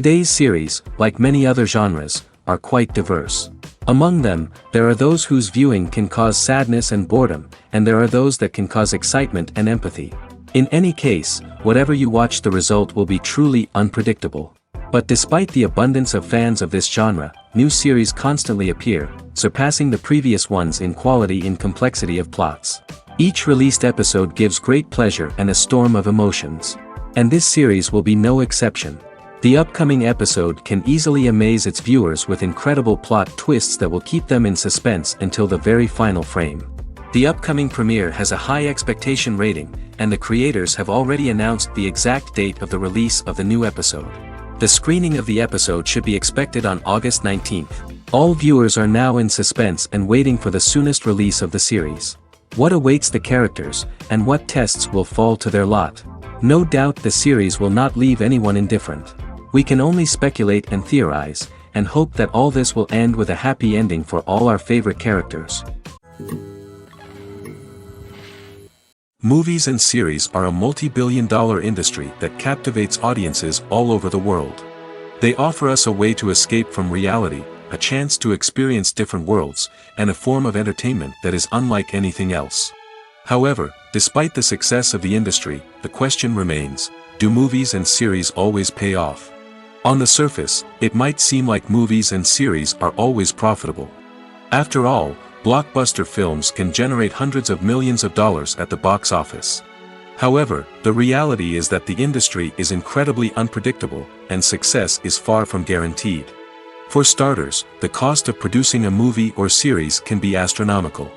Today's series, like many other genres, are quite diverse. Among them, there are those whose viewing can cause sadness and boredom, and there are those that can cause excitement and empathy. In any case, whatever you watch, the result will be truly unpredictable. But despite the abundance of fans of this genre, new series constantly appear, surpassing the previous ones in quality and complexity of plots. Each released episode gives great pleasure and a storm of emotions. And this series will be no exception. The upcoming episode can easily amaze its viewers with incredible plot twists that will keep them in suspense until the very final frame. The upcoming premiere has a high expectation rating, and the creators have already announced the exact date of the release of the new episode. The screening of the episode should be expected on August 19th. All viewers are now in suspense and waiting for the soonest release of the series. What awaits the characters, and what tests will fall to their lot? No doubt the series will not leave anyone indifferent. We can only speculate and theorize, and hope that all this will end with a happy ending for all our favorite characters. Movies and series are a multi-billion-dollar industry that captivates audiences all over the world. They offer us a way to escape from reality, a chance to experience different worlds, and a form of entertainment that is unlike anything else. However, despite the success of the industry, the question remains, do movies and series always pay off? On the surface, it might seem like movies and series are always profitable. After all, blockbuster films can generate hundreds of millions of dollars at the box office. However, the reality is that the industry is incredibly unpredictable, and success is far from guaranteed. For starters, the cost of producing a movie or series can be astronomical.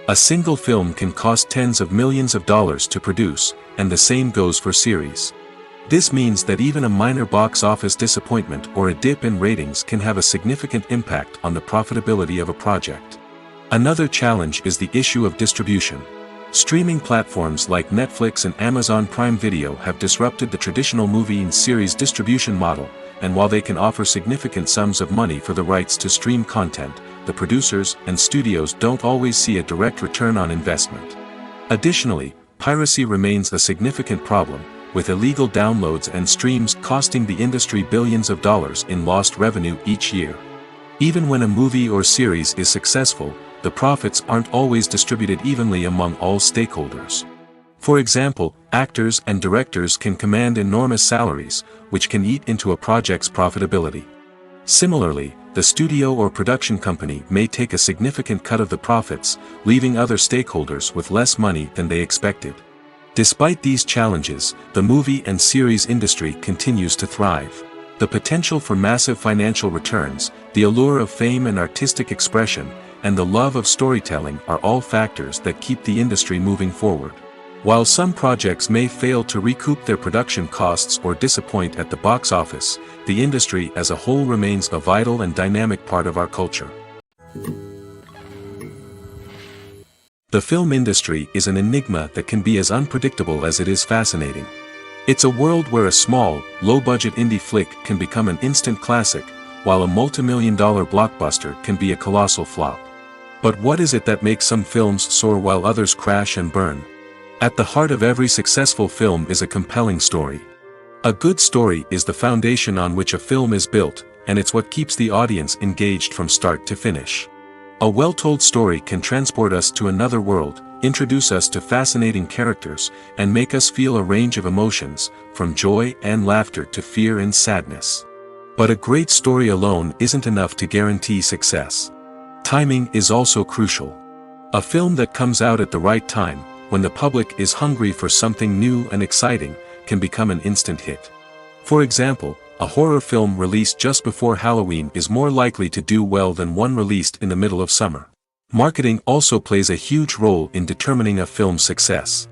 A single film can cost tens of millions of dollars to produce, and the same goes for series. This means that even a minor box office disappointment or a dip in ratings can have a significant impact on the profitability of a project. Another challenge is the issue of distribution. Streaming platforms like Netflix and Amazon Prime Video have disrupted the traditional movie and series distribution model, and while they can offer significant sums of money for the rights to stream content, the producers and studios don't always see a direct return on investment. Additionally, piracy remains a significant problem, with illegal downloads and streams costing the industry billions of dollars in lost revenue each year. Even when a movie or series is successful, the profits aren't always distributed evenly among all stakeholders. For example, actors and directors can command enormous salaries, which can eat into a project's profitability. Similarly, the studio or production company may take a significant cut of the profits, leaving other stakeholders with less money than they expected. Despite these challenges, the movie and series industry continues to thrive. The potential for massive financial returns, the allure of fame and artistic expression, and the love of storytelling are all factors that keep the industry moving forward. While some projects may fail to recoup their production costs or disappoint at the box office, the industry as a whole remains a vital and dynamic part of our culture. The film industry is an enigma that can be as unpredictable as it is fascinating. It's a world where a small, low-budget indie flick can become an instant classic, while a multi-million-dollar blockbuster can be a colossal flop. But what is it that makes some films soar while others crash and burn? At the heart of every successful film is a compelling story. A good story is the foundation on which a film is built, and it's what keeps the audience engaged from start to finish. A well-told story can transport us to another world, introduce us to fascinating characters, and make us feel a range of emotions, from joy and laughter to fear and sadness. But a great story alone isn't enough to guarantee success. Timing is also crucial. A film that comes out at the right time, when the public is hungry for something new and exciting, can become an instant hit. For example, a horror film released just before Halloween is more likely to do well than one released in the middle of summer. Marketing also plays a huge role in determining a film's success.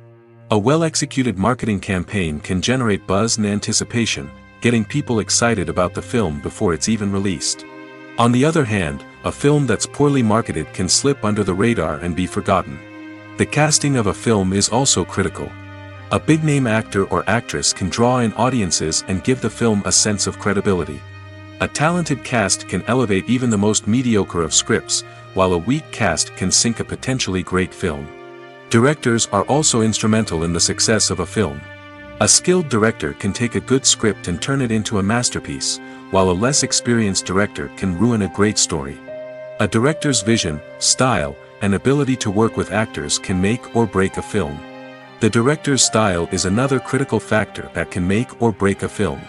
A well-executed marketing campaign can generate buzz and anticipation, getting people excited about the film before it's even released. On the other hand, a film that's poorly marketed can slip under the radar and be forgotten. The casting of a film is also critical. A big-name actor or actress can draw in audiences and give the film a sense of credibility. A talented cast can elevate even the most mediocre of scripts, while a weak cast can sink a potentially great film. Directors are also instrumental in the success of a film. A skilled director can take a good script and turn it into a masterpiece, while a less experienced director can ruin a great story. A director's vision, style, and ability to work with actors can make or break a film. The director's style is another critical factor that can make or break a film.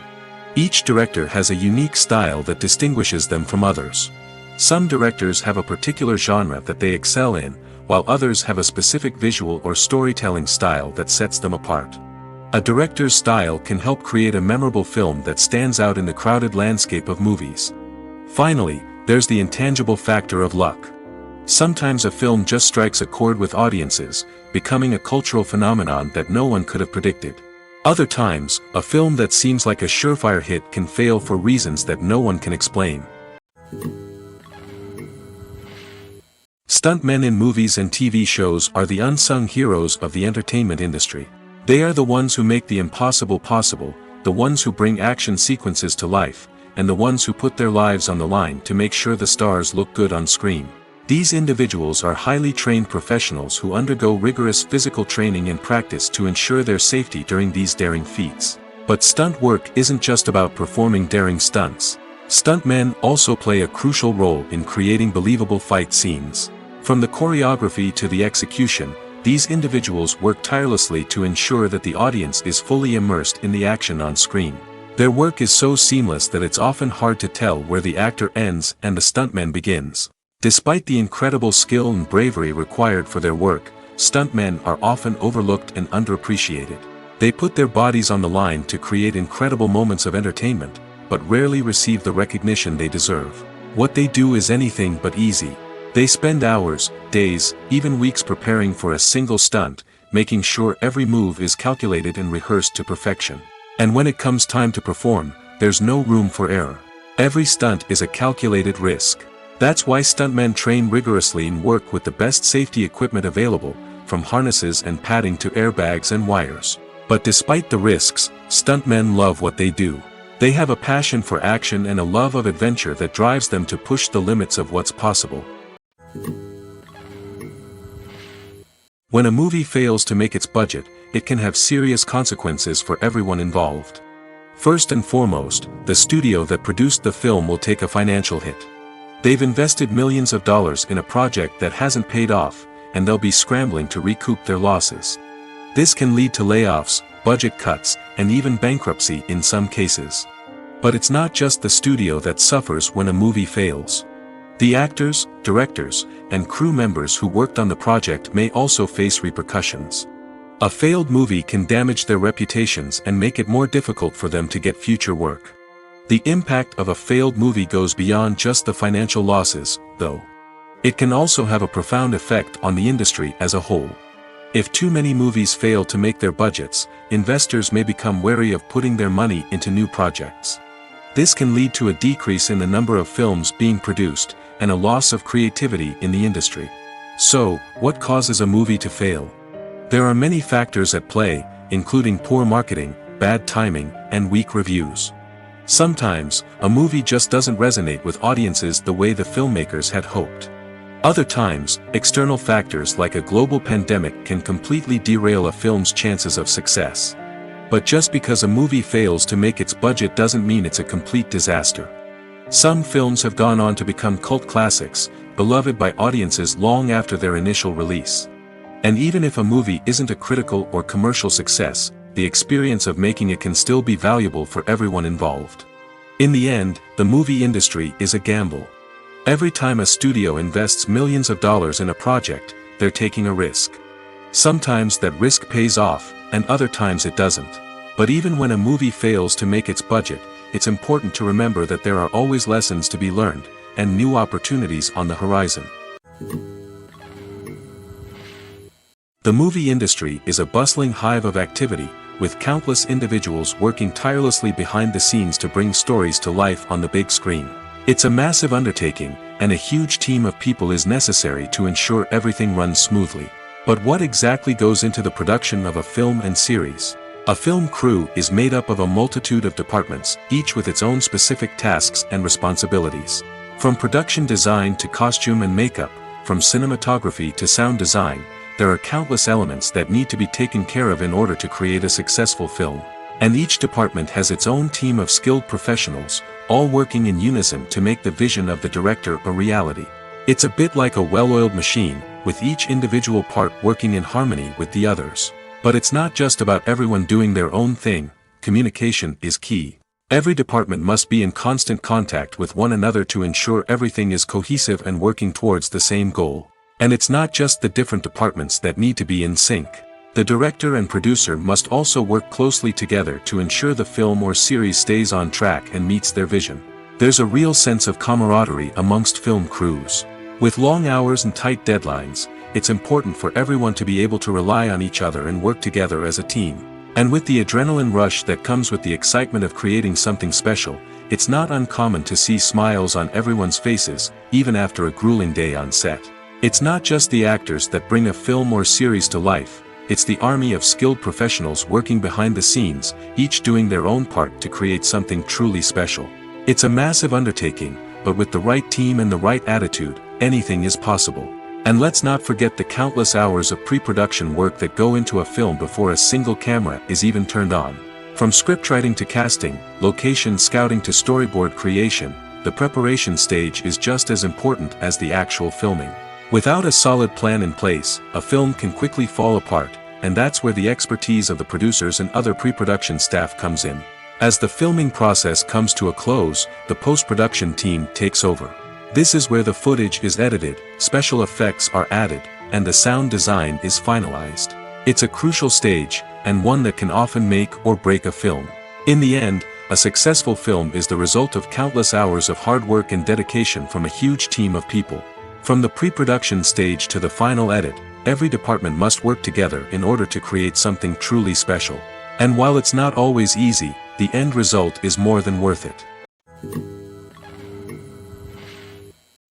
Each director has a unique style that distinguishes them from others. Some directors have a particular genre that they excel in, while others have a specific visual or storytelling style that sets them apart. A director's style can help create a memorable film that stands out in the crowded landscape of movies. Finally, there's the intangible factor of luck. Sometimes a film just strikes a chord with audiences, becoming a cultural phenomenon that no one could have predicted. Other times, a film that seems like a surefire hit can fail for reasons that no one can explain. Stuntmen in movies and TV shows are the unsung heroes of the entertainment industry. They are the ones who make the impossible possible, the ones who bring action sequences to life, and the ones who put their lives on the line to make sure the stars look good on screen. These individuals are highly trained professionals who undergo rigorous physical training and practice to ensure their safety during these daring feats. But stunt work isn't just about performing daring stunts. Stuntmen also play a crucial role in creating believable fight scenes. From the choreography to the execution, these individuals work tirelessly to ensure that the audience is fully immersed in the action on screen. Their work is so seamless that it's often hard to tell where the actor ends and the stuntman begins. Despite the incredible skill and bravery required for their work, stuntmen are often overlooked and underappreciated. They put their bodies on the line to create incredible moments of entertainment, but rarely receive the recognition they deserve. What they do is anything but easy. They spend hours, days, even weeks preparing for a single stunt, making sure every move is calculated and rehearsed to perfection. And when it comes time to perform, there's no room for error. Every stunt is a calculated risk. That's why stuntmen train rigorously and work with the best safety equipment available, from harnesses and padding to airbags and wires. But despite the risks, stuntmen love what they do. They have a passion for action and a love of adventure that drives them to push the limits of what's possible. When a movie fails to make its budget, it can have serious consequences for everyone involved. First and foremost, the studio that produced the film will take a financial hit. They've invested millions of dollars in a project that hasn't paid off, and they'll be scrambling to recoup their losses. This can lead to layoffs, budget cuts, and even bankruptcy in some cases. But it's not just the studio that suffers when a movie fails. The actors, directors, and crew members who worked on the project may also face repercussions. A failed movie can damage their reputations and make it more difficult for them to get future work. The impact of a failed movie goes beyond just the financial losses, though. It can also have a profound effect on the industry as a whole. If too many movies fail to make their budgets, investors may become wary of putting their money into new projects. This can lead to a decrease in the number of films being produced, and a loss of creativity in the industry. So, what causes a movie to fail? There are many factors at play, including poor marketing, bad timing, and weak reviews. Sometimes, a movie just doesn't resonate with audiences the way the filmmakers had hoped. Other times, external factors like a global pandemic can completely derail a film's chances of success. But just because a movie fails to make its budget doesn't mean it's a complete disaster. Some films have gone on to become cult classics, beloved by audiences long after their initial release. And even if a movie isn't a critical or commercial success, the experience of making it can still be valuable for everyone involved. In the end, the movie industry is a gamble. Every time a studio invests millions of dollars in a project, they're taking a risk. Sometimes that risk pays off, and other times it doesn't. But even when a movie fails to make its budget, it's important to remember that there are always lessons to be learned, and new opportunities on the horizon. The movie industry is a bustling hive of activity, with countless individuals working tirelessly behind the scenes to bring stories to life on the big screen. It's a massive undertaking, and a huge team of people is necessary to ensure everything runs smoothly. But what exactly goes into the production of a film and series? A film crew is made up of a multitude of departments, each with its own specific tasks and responsibilities. From production design to costume and makeup, from cinematography to sound design, there are countless elements that need to be taken care of in order to create a successful film. And each department has its own team of skilled professionals, all working in unison to make the vision of the director a reality. It's a bit like a well-oiled machine, with each individual part working in harmony with the others. But it's not just about everyone doing their own thing. Communication is key. Every department must be in constant contact with one another to ensure everything is cohesive and working towards the same goal. And it's not just the different departments that need to be in sync. The director and producer must also work closely together to ensure the film or series stays on track and meets their vision. There's a real sense of camaraderie amongst film crews. With long hours and tight deadlines, it's important for everyone to be able to rely on each other and work together as a team. And with the adrenaline rush that comes with the excitement of creating something special, it's not uncommon to see smiles on everyone's faces, even after a grueling day on set. It's not just the actors that bring a film or series to life, it's the army of skilled professionals working behind the scenes, each doing their own part to create something truly special. It's a massive undertaking, but with the right team and the right attitude, anything is possible. And let's not forget the countless hours of pre-production work that go into a film before a single camera is even turned on. From scriptwriting to casting, location scouting to storyboard creation, the preparation stage is just as important as the actual filming. Without a solid plan in place, a film can quickly fall apart, and that's where the expertise of the producers and other pre-production staff comes in. As the filming process comes to a close, the post-production team takes over. This is where the footage is edited, special effects are added, and the sound design is finalized. It's a crucial stage, and one that can often make or break a film. In the end, a successful film is the result of countless hours of hard work and dedication from a huge team of people. From the pre-production stage to the final edit, every department must work together in order to create something truly special. And while it's not always easy, the end result is more than worth it.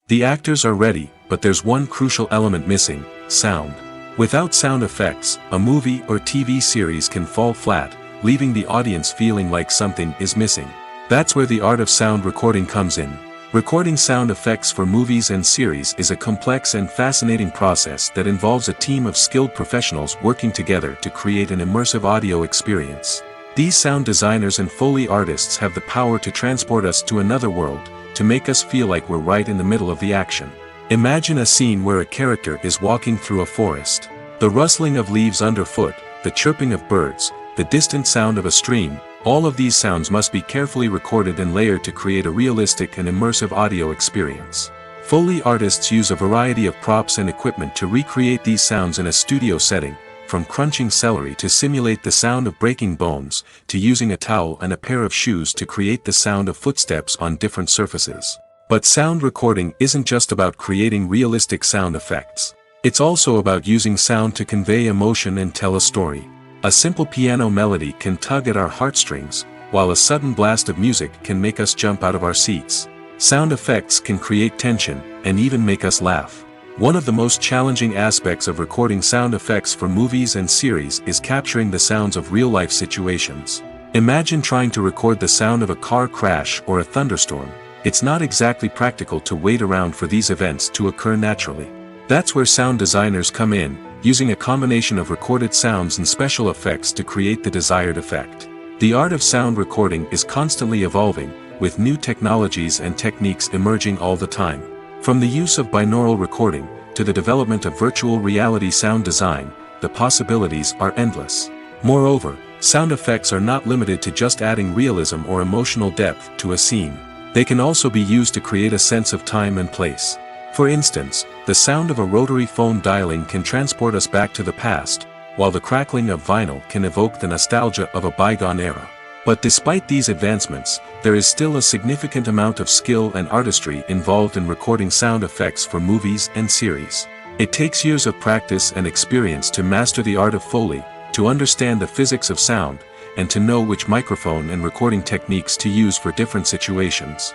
The actors are ready, but there's one crucial element missing: sound. Without sound effects, a movie or TV series can fall flat, leaving the audience feeling like something is missing. That's where the art of sound recording comes in. Recording sound effects for movies and series is a complex and fascinating process that involves a team of skilled professionals working together to create an immersive audio experience. These sound designers and Foley artists have the power to transport us to another world, to make us feel like we're right in the middle of the action. Imagine a scene where a character is walking through a forest. The rustling of leaves underfoot, the chirping of birds, the distant sound of a stream, all of these sounds must be carefully recorded and layered to create a realistic and immersive audio experience. Foley artists use a variety of props and equipment to recreate these sounds in a studio setting, from crunching celery to simulate the sound of breaking bones, to using a towel and a pair of shoes to create the sound of footsteps on different surfaces. But sound recording isn't just about creating realistic sound effects. It's also about using sound to convey emotion and tell a story. A simple piano melody can tug at our heartstrings, while a sudden blast of music can make us jump out of our seats. Sound effects can create tension, and even make us laugh. One of the most challenging aspects of recording sound effects for movies and series is capturing the sounds of real-life situations. Imagine trying to record the sound of a car crash or a thunderstorm. It's not exactly practical to wait around for these events to occur naturally. That's where sound designers come in, using a combination of recorded sounds and special effects to create the desired effect. The art of sound recording is constantly evolving, with new technologies and techniques emerging all the time. From the use of binaural recording, to the development of virtual reality sound design, the possibilities are endless. Moreover, sound effects are not limited to just adding realism or emotional depth to a scene. They can also be used to create a sense of time and place. For instance, the sound of a rotary phone dialing can transport us back to the past, while the crackling of vinyl can evoke the nostalgia of a bygone era. But despite these advancements, there is still a significant amount of skill and artistry involved in recording sound effects for movies and series. It takes years of practice and experience to master the art of Foley, to understand the physics of sound, and to know which microphone and recording techniques to use for different situations.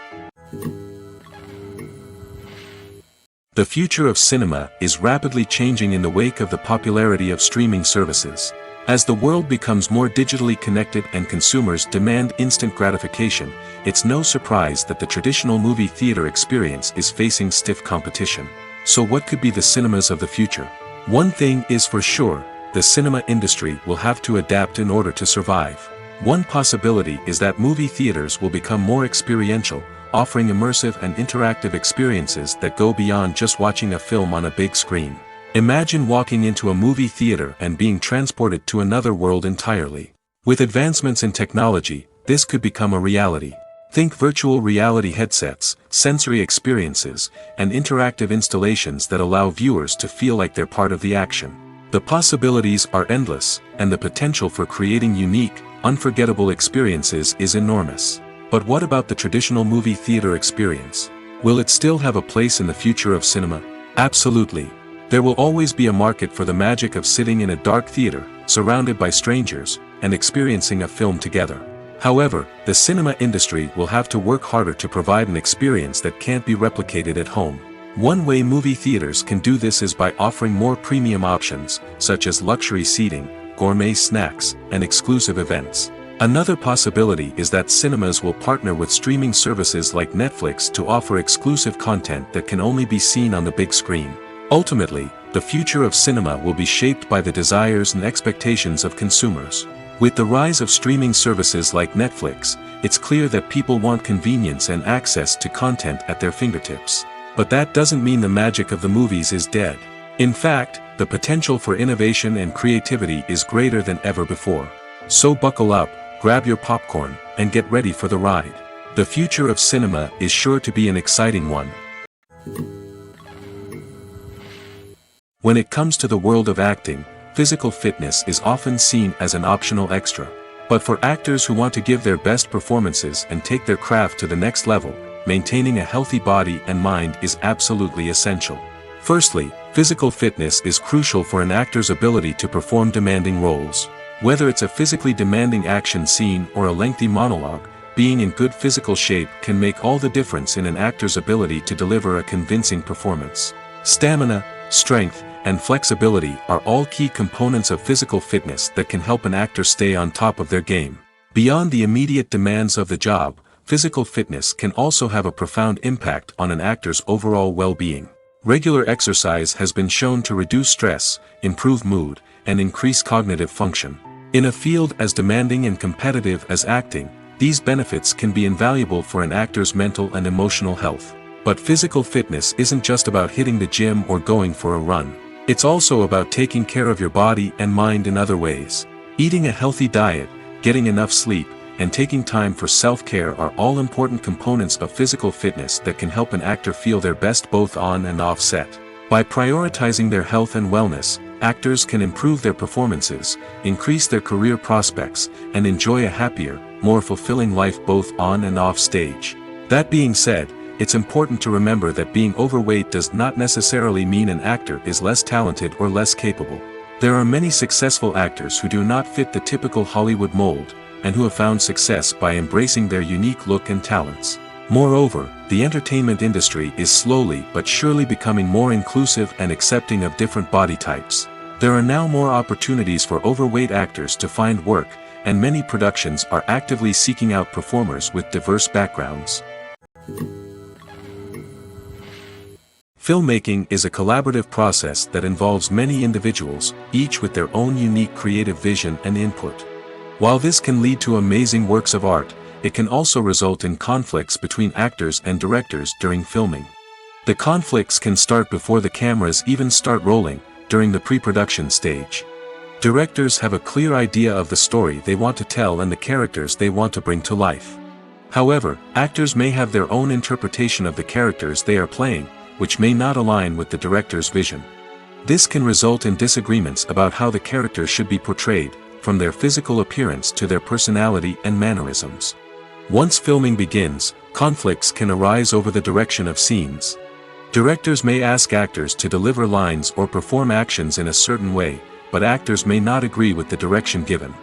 The future of cinema is rapidly changing in the wake of the popularity of streaming services. As the world becomes more digitally connected and consumers demand instant gratification, it's no surprise that the traditional movie theater experience is facing stiff competition. So what could be the cinemas of the future? One thing is for sure, the cinema industry will have to adapt in order to survive. One possibility is that movie theaters will become more experiential, offering immersive and interactive experiences that go beyond just watching a film on a big screen. Imagine walking into a movie theater and being transported to another world entirely. With advancements in technology, this could become a reality. Think virtual reality headsets, sensory experiences, and interactive installations that allow viewers to feel like they're part of the action. The possibilities are endless, and the potential for creating unique, unforgettable experiences is enormous. But what about the traditional movie theater experience? Will it still have a place in the future of cinema? Absolutely. There will always be a market for the magic of sitting in a dark theater, surrounded by strangers, and experiencing a film together. However, the cinema industry will have to work harder to provide an experience that can't be replicated at home. One way movie theaters can do this is by offering more premium options, such as luxury seating, gourmet snacks, and exclusive events. Another possibility is that cinemas will partner with streaming services like Netflix to offer exclusive content that can only be seen on the big screen. Ultimately, the future of cinema will be shaped by the desires and expectations of consumers. With the rise of streaming services like Netflix, it's clear that people want convenience and access to content at their fingertips. But that doesn't mean the magic of the movies is dead. In fact, the potential for innovation and creativity is greater than ever before. So buckle up, grab your popcorn, and get ready for the ride. The future of cinema is sure to be an exciting one. When it comes to the world of acting, physical fitness is often seen as an optional extra. But for actors who want to give their best performances and take their craft to the next level, maintaining a healthy body and mind is absolutely essential. Firstly, physical fitness is crucial for an actor's ability to perform demanding roles. Whether it's a physically demanding action scene or a lengthy monologue, being in good physical shape can make all the difference in an actor's ability to deliver a convincing performance. Stamina, strength, and flexibility are all key components of physical fitness that can help an actor stay on top of their game. Beyond the immediate demands of the job, physical fitness can also have a profound impact on an actor's overall well-being. Regular exercise has been shown to reduce stress, improve mood, and increase cognitive function. In a field as demanding and competitive as acting, these benefits can be invaluable for an actor's mental and emotional health. But physical fitness isn't just about hitting the gym or going for a run. It's also about taking care of your body and mind in other ways. Eating a healthy diet, getting enough sleep, and taking time for self-care are all important components of physical fitness that can help an actor feel their best both on and off set. By prioritizing their health and wellness, actors can improve their performances, increase their career prospects, and enjoy a happier, more fulfilling life both on and off stage. That being said, it's important to remember that being overweight does not necessarily mean an actor is less talented or less capable. There are many successful actors who do not fit the typical Hollywood mold, and who have found success by embracing their unique look and talents. Moreover, the entertainment industry is slowly but surely becoming more inclusive and accepting of different body types. There are now more opportunities for overweight actors to find work, and many productions are actively seeking out performers with diverse backgrounds. Filmmaking is a collaborative process that involves many individuals, each with their own unique creative vision and input. While this can lead to amazing works of art, it can also result in conflicts between actors and directors during filming. The conflicts can start before the cameras even start rolling, during the pre-production stage. Directors have a clear idea of the story they want to tell and the characters they want to bring to life. However, actors may have their own interpretation of the characters they are playing, which may not align with the director's vision. This can result in disagreements about how the characters should be portrayed, from their physical appearance to their personality and mannerisms. Once filming begins, conflicts can arise over the direction of scenes. Directors may ask actors to deliver lines or perform actions in a certain way, but actors may not agree with the direction given.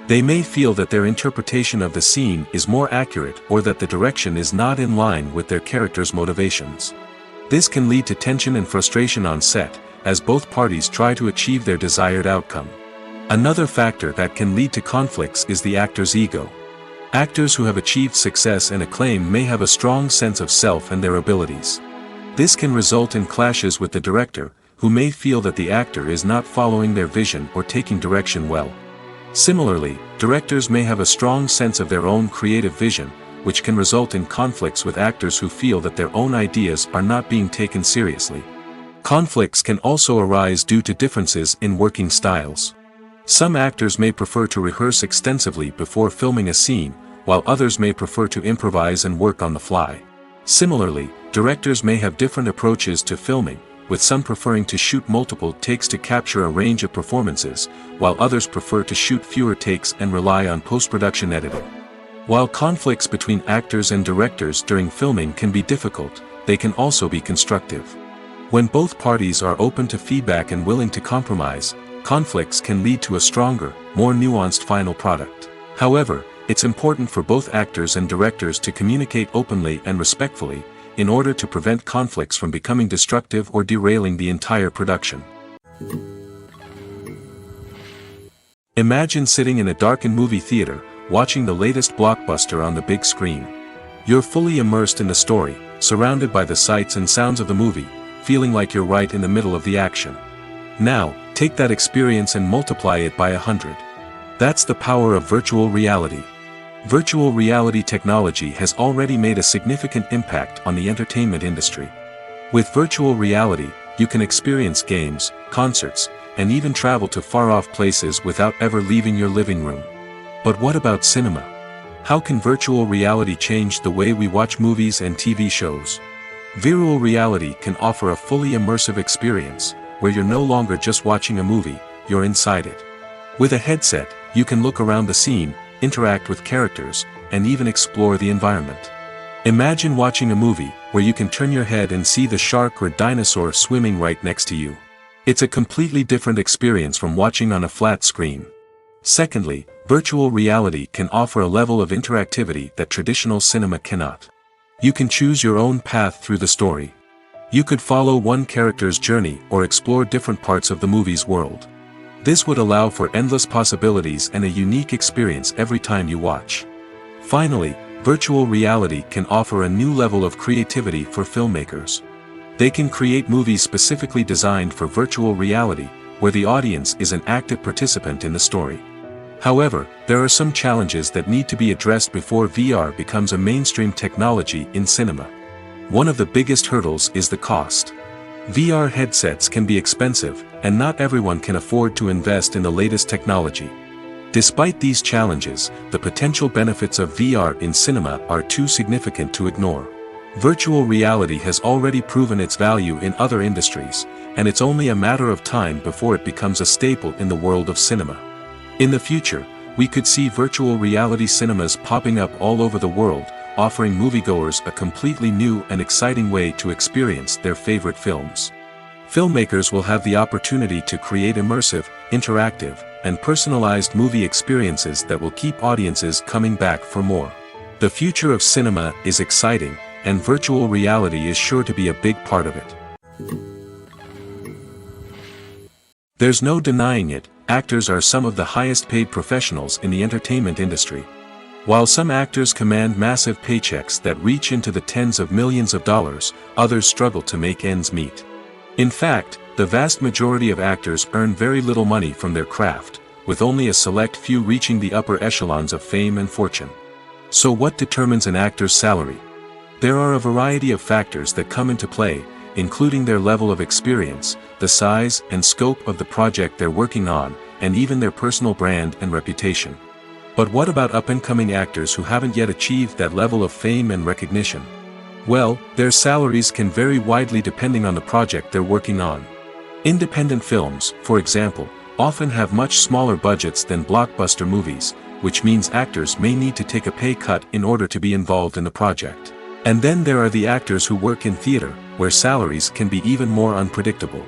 They may feel that their interpretation of the scene is more accurate or that the direction is not in line with their character's motivations. This can lead to tension and frustration on set, as both parties try to achieve their desired outcome. Another factor that can lead to conflicts is the actor's ego. Actors who have achieved success and acclaim may have a strong sense of self and their abilities. This can result in clashes with the director, who may feel that the actor is not following their vision or taking direction well. Similarly, directors may have a strong sense of their own creative vision, which can result in conflicts with actors who feel that their own ideas are not being taken seriously. Conflicts can also arise due to differences in working styles. Some actors may prefer to rehearse extensively before filming a scene, while others may prefer to improvise and work on the fly. Similarly, directors may have different approaches to filming, with some preferring to shoot multiple takes to capture a range of performances, while others prefer to shoot fewer takes and rely on post-production editing. While conflicts between actors and directors during filming can be difficult, they can also be constructive. When both parties are open to feedback and willing to compromise, conflicts can lead to a stronger, more nuanced final product. However, it's important for both actors and directors to communicate openly and respectfully, in order to prevent conflicts from becoming destructive or derailing the entire production. Imagine sitting in a darkened movie theater, watching the latest blockbuster on the big screen. You're fully immersed in the story, surrounded by the sights and sounds of the movie, feeling like you're right in the middle of the action. Now, take that experience and multiply it by 100. That's the power of virtual reality. Virtual reality technology has already made a significant impact on the entertainment industry. With virtual reality, you can experience games, concerts, and even travel to far-off places without ever leaving your living room. But what about cinema? How can virtual reality change the way we watch movies and TV shows? Virtual reality can offer a fully immersive experience, where you're no longer just watching a movie, you're inside it. With a headset, you can look around the scene, interact with characters, and even explore the environment. Imagine watching a movie, where you can turn your head and see the shark or dinosaur swimming right next to you. It's a completely different experience from watching on a flat screen. Secondly, virtual reality can offer a level of interactivity that traditional cinema cannot. You can choose your own path through the story. You could follow one character's journey or explore different parts of the movie's world. This would allow for endless possibilities and a unique experience every time you watch. Finally, virtual reality can offer a new level of creativity for filmmakers. They can create movies specifically designed for virtual reality, where the audience is an active participant in the story. However, there are some challenges that need to be addressed before VR becomes a mainstream technology in cinema. One of the biggest hurdles is the cost. VR headsets can be expensive, and not everyone can afford to invest in the latest technology. Despite these challenges, the potential benefits of VR in cinema are too significant to ignore. Virtual reality has already proven its value in other industries, and it's only a matter of time before it becomes a staple in the world of cinema. In the future, we could see virtual reality cinemas popping up all over the world, offering moviegoers a completely new and exciting way to experience their favorite films. Filmmakers will have the opportunity to create immersive, interactive, and personalized movie experiences that will keep audiences coming back for more. The future of cinema is exciting, and virtual reality is sure to be a big part of it. There's no denying it, actors are some of the highest paid professionals in the entertainment industry. While some actors command massive paychecks that reach into the tens of millions of dollars, others struggle to make ends meet. In fact, the vast majority of actors earn very little money from their craft, with only a select few reaching the upper echelons of fame and fortune. So what determines an actor's salary? There are a variety of factors that come into play, including their level of experience, the size and scope of the project they're working on, and even their personal brand and reputation. But what about up-and-coming actors who haven't yet achieved that level of fame and recognition? Well, their salaries can vary widely depending on the project they're working on. Independent films, for example, often have much smaller budgets than blockbuster movies, which means actors may need to take a pay cut in order to be involved in the project. And then there are the actors who work in theater, where salaries can be even more unpredictable.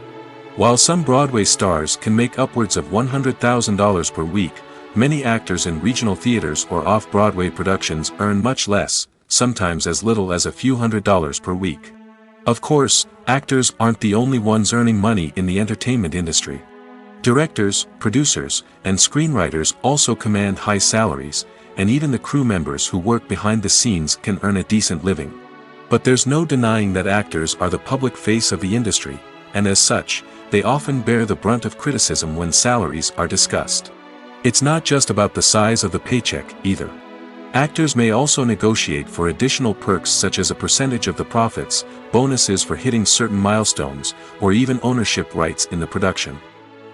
While some Broadway stars can make upwards of $100,000 per week, many actors in regional theaters or off-Broadway productions earn much less, sometimes as little as a few $100s per week. Of course, actors aren't the only ones earning money in the entertainment industry. Directors, producers, and screenwriters also command high salaries, and even the crew members who work behind the scenes can earn a decent living. But there's no denying that actors are the public face of the industry, and as such, they often bear the brunt of criticism when salaries are discussed. It's not just about the size of the paycheck, either. Actors may also negotiate for additional perks such as a percentage of the profits, bonuses for hitting certain milestones, or even ownership rights in the production.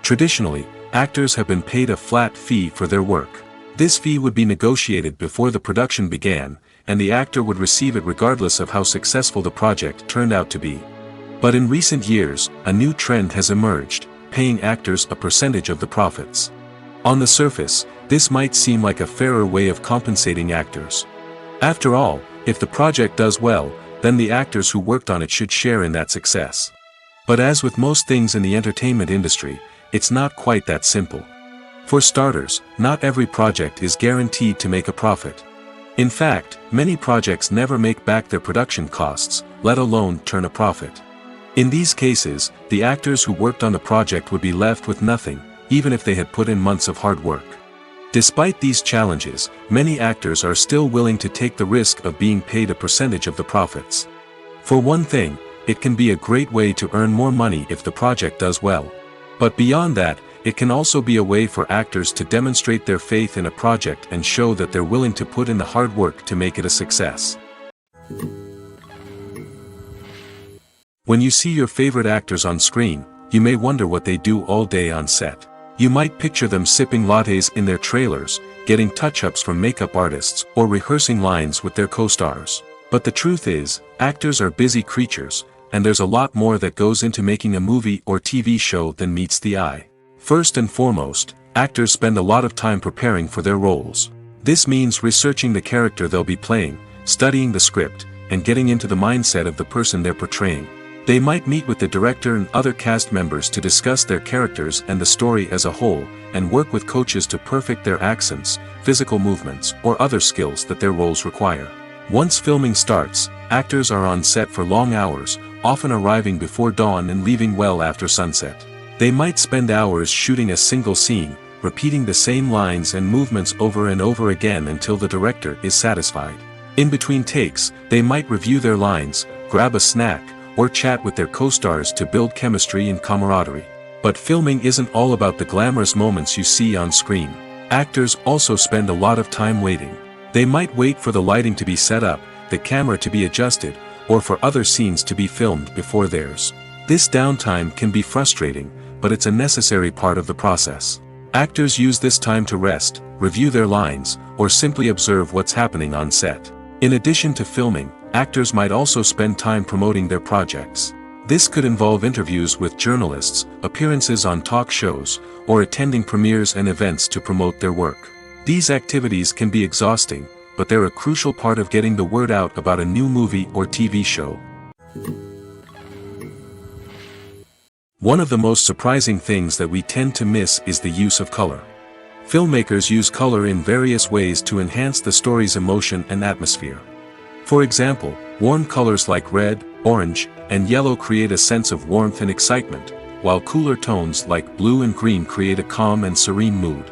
Traditionally, actors have been paid a flat fee for their work. This fee would be negotiated before the production began, and the actor would receive it regardless of how successful the project turned out to be. But in recent years, a new trend has emerged, paying actors a percentage of the profits. On the surface, this might seem like a fairer way of compensating actors. After all, if the project does well, then the actors who worked on it should share in that success. But as with most things in the entertainment industry, it's not quite that simple. For starters, not every project is guaranteed to make a profit. In fact, many projects never make back their production costs, let alone turn a profit. In these cases, the actors who worked on the project would be left with nothing, even if they had put in months of hard work. Despite these challenges, many actors are still willing to take the risk of being paid a percentage of the profits. For one thing, it can be a great way to earn more money if the project does well. But beyond that, it can also be a way for actors to demonstrate their faith in a project and show that they're willing to put in the hard work to make it a success. When you see your favorite actors on screen, you may wonder what they do all day on set. You might picture them sipping lattes in their trailers, getting touch-ups from makeup artists, or rehearsing lines with their co-stars. But the truth is, actors are busy creatures, and there's a lot more that goes into making a movie or TV show than meets the eye. First and foremost, actors spend a lot of time preparing for their roles. This means researching the character they'll be playing, studying the script, and getting into the mindset of the person they're portraying. They might meet with the director and other cast members to discuss their characters and the story as a whole, and work with coaches to perfect their accents, physical movements, or other skills that their roles require. Once filming starts, actors are on set for long hours, often arriving before dawn and leaving well after sunset. They might spend hours shooting a single scene, repeating the same lines and movements over and over again until the director is satisfied. In between takes, they might review their lines, grab a snack, or chat with their co-stars to build chemistry and camaraderie. But filming isn't all about the glamorous moments you see on screen. Actors also spend a lot of time waiting. They might wait for the lighting to be set up, the camera to be adjusted, or for other scenes to be filmed before theirs. This downtime can be frustrating, but it's a necessary part of the process. Actors use this time to rest, review their lines, or simply observe what's happening on set. In addition to filming, actors might also spend time promoting their projects. This could involve interviews with journalists, appearances on talk shows, or attending premieres and events to promote their work. These activities can be exhausting, but they're a crucial part of getting the word out about a new movie or TV show. One of the most surprising things that we tend to miss is the use of color. Filmmakers use color in various ways to enhance the story's emotion and atmosphere. For example, warm colors like red, orange, and yellow create a sense of warmth and excitement, while cooler tones like blue and green create a calm and serene mood.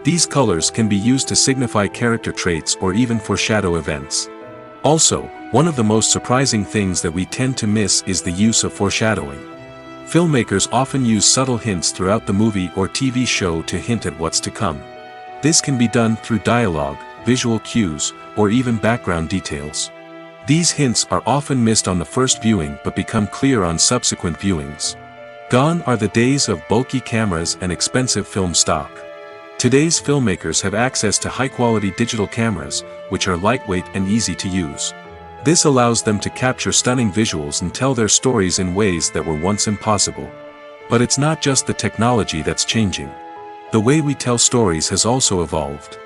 These colors can be used to signify character traits or even foreshadow events. Also, one of the most surprising things that we tend to miss is the use of foreshadowing. Filmmakers often use subtle hints throughout the movie or TV show to hint at what's to come. This can be done through dialogue, visual cues, or even background details. These hints are often missed on the first viewing but become clear on subsequent viewings. Gone are the days of bulky cameras and expensive film stock. Today's filmmakers have access to high-quality digital cameras, which are lightweight and easy to use. This allows them to capture stunning visuals and tell their stories in ways that were once impossible. But it's not just the technology that's changing. The way we tell stories has also evolved.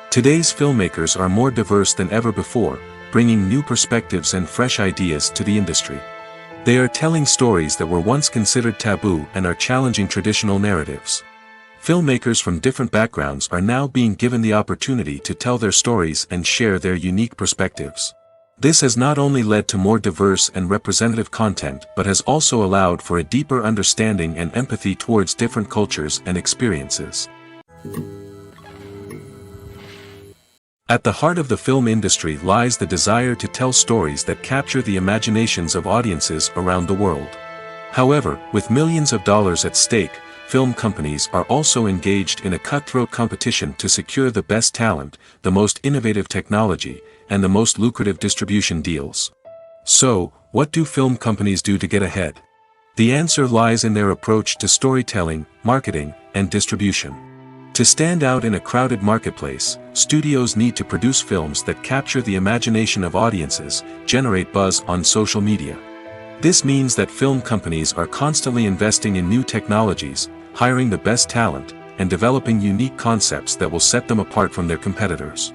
Today's filmmakers are more diverse than ever before, bringing new perspectives and fresh ideas to the industry. They are telling stories that were once considered taboo and are challenging traditional narratives. Filmmakers from different backgrounds are now being given the opportunity to tell their stories and share their unique perspectives. This has not only led to more diverse and representative content but has also allowed for a deeper understanding and empathy towards different cultures and experiences. At the heart of the film industry lies the desire to tell stories that capture the imaginations of audiences around the world. However, with millions of dollars at stake, film companies are also engaged in a cutthroat competition to secure the best talent, the most innovative technology, and the most lucrative distribution deals. So, what do film companies do to get ahead? The answer lies in their approach to storytelling, marketing, and distribution. To stand out in a crowded marketplace, studios need to produce films that capture the imagination of audiences, generate buzz on social media. This means that film companies are constantly investing in new technologies, hiring the best talent, and developing unique concepts that will set them apart from their competitors.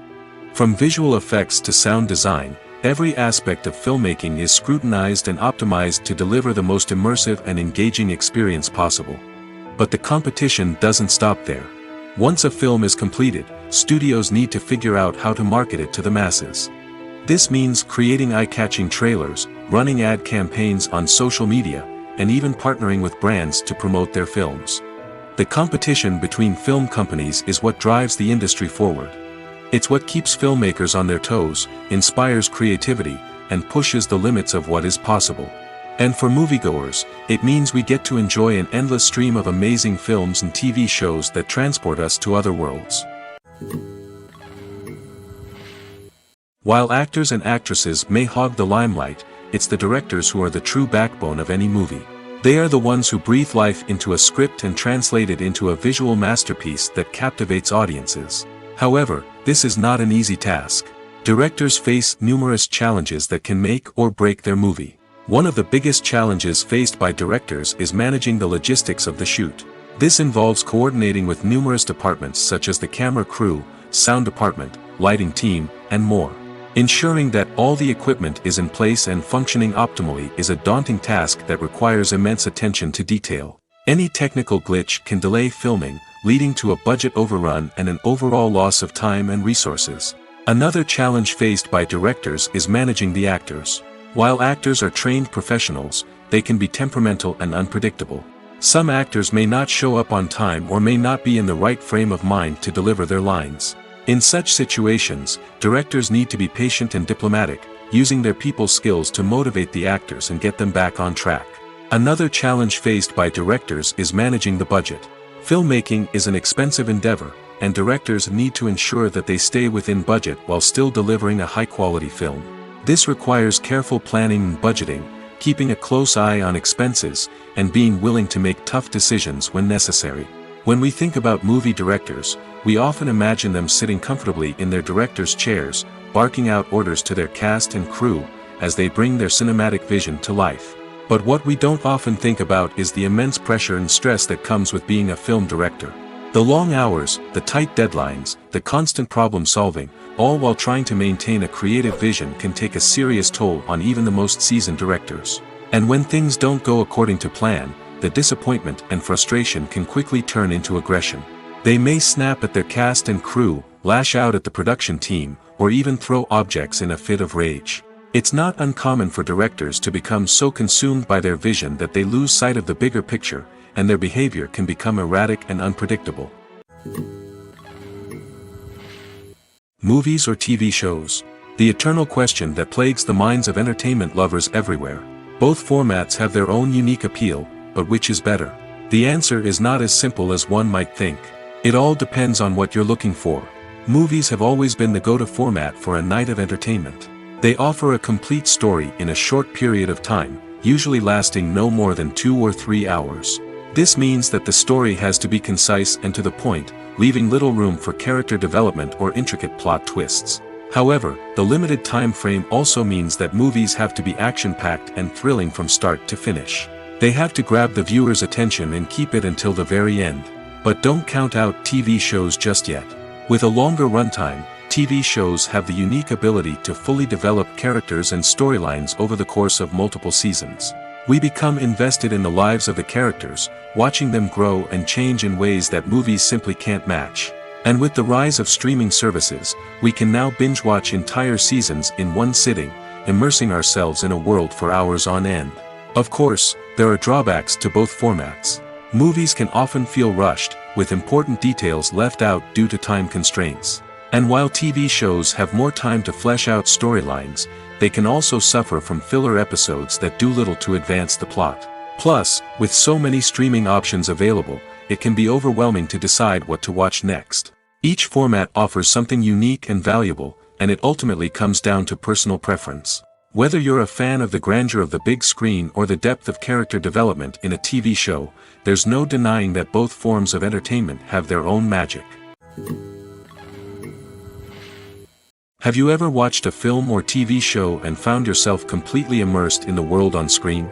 From visual effects to sound design, every aspect of filmmaking is scrutinized and optimized to deliver the most immersive and engaging experience possible. But the competition doesn't stop there. Once a film is completed, studios need to figure out how to market it to the masses. This means creating eye-catching trailers, running ad campaigns on social media, and even partnering with brands to promote their films. The competition between film companies is what drives the industry forward. It's what keeps filmmakers on their toes, inspires creativity, and pushes the limits of what is possible. And for moviegoers, it means we get to enjoy an endless stream of amazing films and TV shows that transport us to other worlds. While actors and actresses may hog the limelight, it's the directors who are the true backbone of any movie. They are the ones who breathe life into a script and translate it into a visual masterpiece that captivates audiences. However, this is not an easy task. Directors face numerous challenges that can make or break their movie. One of the biggest challenges faced by directors is managing the logistics of the shoot. This involves coordinating with numerous departments such as the camera crew, sound department, lighting team, and more. Ensuring that all the equipment is in place and functioning optimally is a daunting task that requires immense attention to detail. Any technical glitch can delay filming, leading to a budget overrun and an overall loss of time and resources. Another challenge faced by directors is managing the actors. While actors are trained professionals, they can be temperamental and unpredictable. Some actors may not show up on time or may not be in the right frame of mind to deliver their lines. In such situations, directors need to be patient and diplomatic, using their people skills to motivate the actors and get them back on track. Another challenge faced by directors is managing the budget. Filmmaking is an expensive endeavor, and directors need to ensure that they stay within budget while still delivering a high-quality film. This requires careful planning and budgeting, keeping a close eye on expenses, and being willing to make tough decisions when necessary. When we think about movie directors, we often imagine them sitting comfortably in their director's chairs, barking out orders to their cast and crew, as they bring their cinematic vision to life. But what we don't often think about is the immense pressure and stress that comes with being a film director. The long hours, the tight deadlines, the constant problem solving, all while trying to maintain a creative vision can take a serious toll on even the most seasoned directors. And when things don't go according to plan, the disappointment and frustration can quickly turn into aggression. They may snap at their cast and crew, lash out at the production team, or even throw objects in a fit of rage. It's not uncommon for directors to become so consumed by their vision that they lose sight of the bigger picture, and their behavior can become erratic and unpredictable. Movies or TV shows? The eternal question that plagues the minds of entertainment lovers everywhere. Both formats have their own unique appeal, but which is better? The answer is not as simple as one might think. It all depends on what you're looking for. Movies have always been the go-to format for a night of entertainment. They offer a complete story in a short period of time, usually lasting no more than 2 or 3 hours. This means that the story has to be concise and to the point, leaving little room for character development or intricate plot twists. However, the limited time frame also means that movies have to be action-packed and thrilling from start to finish. They have to grab the viewer's attention and keep it until the very end. But don't count out TV shows just yet. With a longer runtime, TV shows have the unique ability to fully develop characters and storylines over the course of multiple seasons. We become invested in the lives of the characters, watching them grow and change in ways that movies simply can't match. And with the rise of streaming services, we can now binge-watch entire seasons in one sitting, immersing ourselves in a world for hours on end. Of course, there are drawbacks to both formats. Movies can often feel rushed, with important details left out due to time constraints. And while TV shows have more time to flesh out storylines, they can also suffer from filler episodes that do little to advance the plot. Plus, with so many streaming options available, it can be overwhelming to decide what to watch next. Each format offers something unique and valuable, and it ultimately comes down to personal preference. Whether you're a fan of the grandeur of the big screen or the depth of character development in a TV show, there's no denying that both forms of entertainment have their own magic. Have you ever watched a film or TV show and found yourself completely immersed in the world on screen?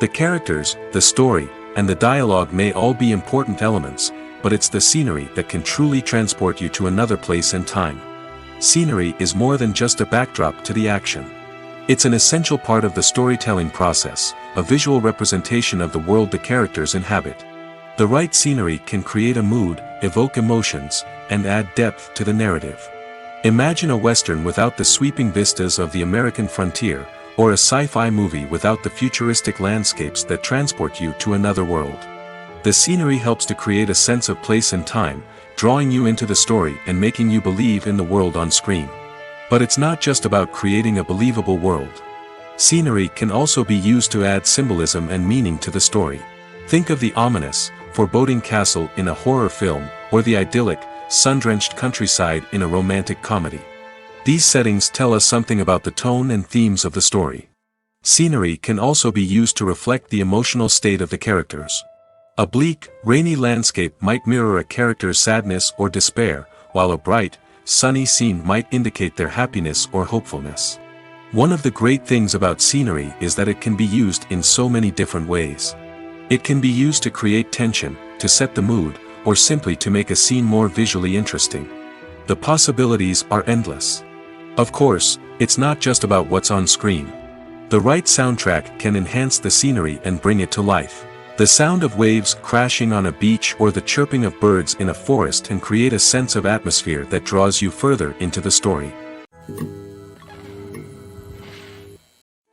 The characters, the story, and the dialogue may all be important elements, but it's the scenery that can truly transport you to another place and time. Scenery is more than just a backdrop to the action. It's an essential part of the storytelling process, a visual representation of the world the characters inhabit. The right scenery can create a mood, evoke emotions, and add depth to the narrative. Imagine a Western without the sweeping vistas of the American frontier, or a sci-fi movie without the futuristic landscapes that transport you to another world. The scenery helps to create a sense of place and time, drawing you into the story and making you believe in the world on screen. But it's not just about creating a believable world. Scenery can also be used to add symbolism and meaning to the story. Think of the ominous, foreboding castle in a horror film, or the idyllic, sun-drenched countryside in a romantic comedy. These settings tell us something about the tone and themes of the story. Scenery can also be used to reflect the emotional state of the characters. A bleak, rainy landscape might mirror a character's sadness or despair, while a bright, sunny scene might indicate their happiness or hopefulness. One of the great things about scenery is that it can be used in so many different ways. It can be used to create tension, to set the mood, or simply to make a scene more visually interesting. The possibilities are endless. Of course, it's not just about what's on screen. The right soundtrack can enhance the scenery and bring it to life. The sound of waves crashing on a beach or the chirping of birds in a forest can create a sense of atmosphere that draws you further into the story.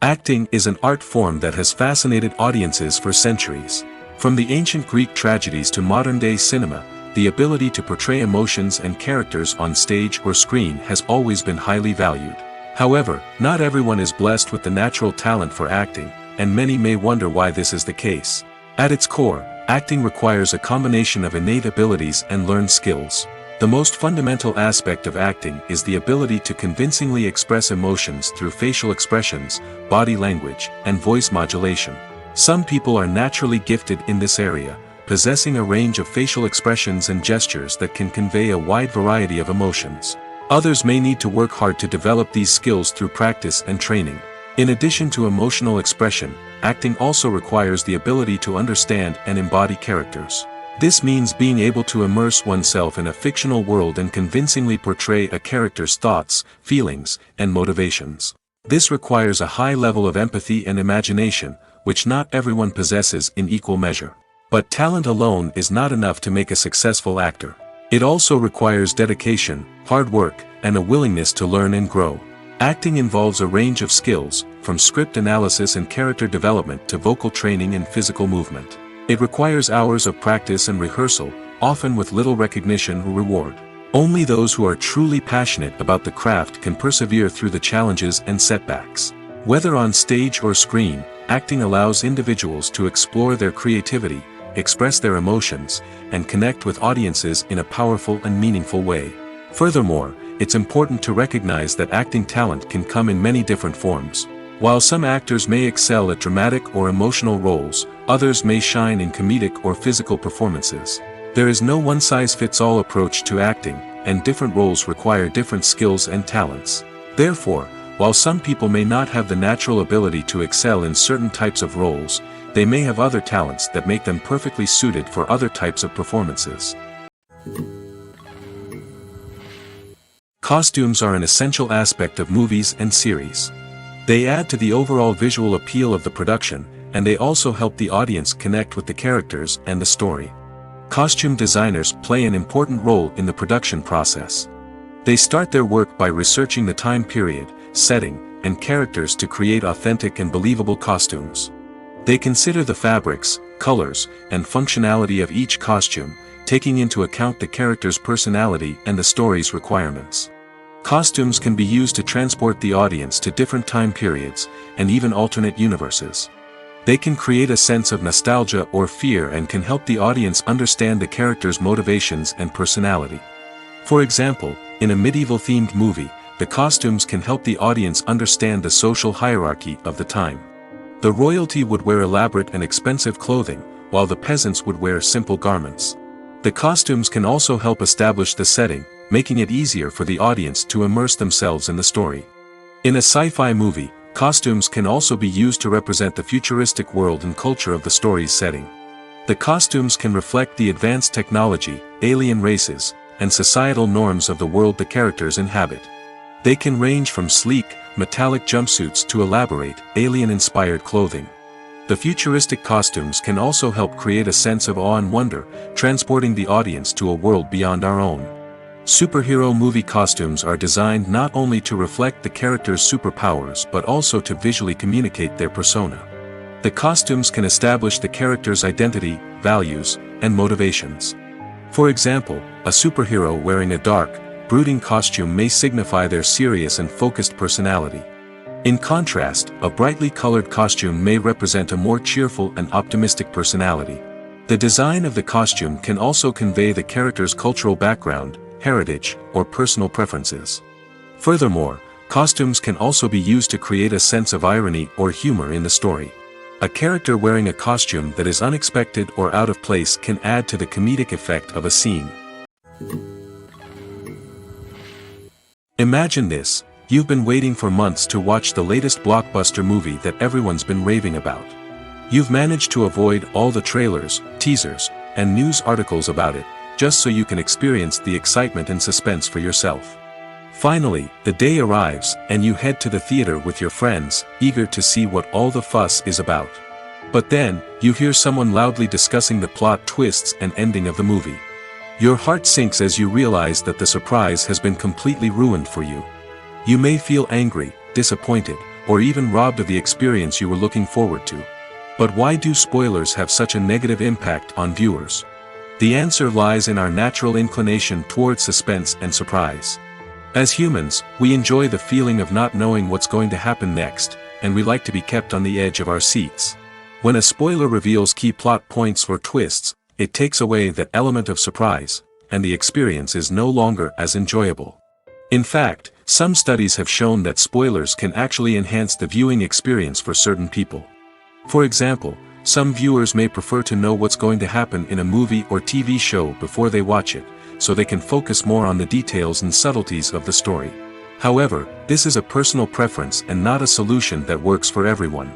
Acting is an art form that has fascinated audiences for centuries. From the ancient Greek tragedies to modern-day cinema, the ability to portray emotions and characters on stage or screen has always been highly valued. However, not everyone is blessed with the natural talent for acting, and many may wonder why this is the case. At its core, acting requires a combination of innate abilities and learned skills. The most fundamental aspect of acting is the ability to convincingly express emotions through facial expressions, body language, and voice modulation. Some people are naturally gifted in this area, possessing a range of facial expressions and gestures that can convey a wide variety of emotions. Others may need to work hard to develop these skills through practice and training. In addition to emotional expression, acting also requires the ability to understand and embody characters. This means being able to immerse oneself in a fictional world and convincingly portray a character's thoughts, feelings, and motivations. This requires a high level of empathy and imagination, which not everyone possesses in equal measure. But talent alone is not enough to make a successful actor. It also requires dedication, hard work, and a willingness to learn and grow. Acting involves a range of skills, from script analysis and character development to vocal training and physical movement. It requires hours of practice and rehearsal, often with little recognition or reward. Only those who are truly passionate about the craft can persevere through the challenges and setbacks. Whether on stage or screen, acting allows individuals to explore their creativity, express their emotions, and connect with audiences in a powerful and meaningful way. Furthermore, it's important to recognize that acting talent can come in many different forms. While some actors may excel at dramatic or emotional roles, others may shine in comedic or physical performances. There is no one-size-fits-all approach to acting, and different roles require different skills and talents. Therefore, while some people may not have the natural ability to excel in certain types of roles, they may have other talents that make them perfectly suited for other types of performances. Costumes are an essential aspect of movies and series. They add to the overall visual appeal of the production, and they also help the audience connect with the characters and the story. Costume designers play an important role in the production process. They start their work by researching the time period, setting, and characters to create authentic and believable costumes. They consider the fabrics, colors, and functionality of each costume, taking into account the character's personality and the story's requirements. Costumes can be used to transport the audience to different time periods, and even alternate universes. They can create a sense of nostalgia or fear and can help the audience understand the character's motivations and personality. For example, in a medieval-themed movie, the costumes can help the audience understand the social hierarchy of the time. The royalty would wear elaborate and expensive clothing, while the peasants would wear simple garments. The costumes can also help establish the setting, making it easier for the audience to immerse themselves in the story. In a sci-fi movie, costumes can also be used to represent the futuristic world and culture of the story's setting. The costumes can reflect the advanced technology, alien races, and societal norms of the world the characters inhabit. They can range from sleek, metallic jumpsuits to elaborate, alien-inspired clothing. The futuristic costumes can also help create a sense of awe and wonder, transporting the audience to a world beyond our own. Superhero movie costumes are designed not only to reflect the character's superpowers but also to visually communicate their persona. The costumes can establish the character's identity, values, and motivations. For example, a superhero wearing a dark, brooding costume may signify their serious and focused personality. In contrast, a brightly colored costume may represent a more cheerful and optimistic personality. The design of the costume can also convey the character's cultural background, heritage, or personal preferences. Furthermore, costumes can also be used to create a sense of irony or humor in the story. A character wearing a costume that is unexpected or out of place can add to the comedic effect of a scene. Imagine this: you've been waiting for months to watch the latest blockbuster movie that everyone's been raving about. You've managed to avoid all the trailers, teasers, and news articles about it, just so you can experience the excitement and suspense for yourself. Finally, the day arrives, and you head to the theater with your friends, eager to see what all the fuss is about. But then, you hear someone loudly discussing the plot twists and ending of the movie. Your heart sinks as you realize that the surprise has been completely ruined for you. You may feel angry, disappointed, or even robbed of the experience you were looking forward to. But why do spoilers have such a negative impact on viewers? The answer lies in our natural inclination toward suspense and surprise. As humans, we enjoy the feeling of not knowing what's going to happen next, and we like to be kept on the edge of our seats. When a spoiler reveals key plot points or twists, it takes away that element of surprise, and the experience is no longer as enjoyable. In fact, some studies have shown that spoilers can actually enhance the viewing experience for certain people. For example, some viewers may prefer to know what's going to happen in a movie or TV show before they watch it, so they can focus more on the details and subtleties of the story. However, this is a personal preference and not a solution that works for everyone.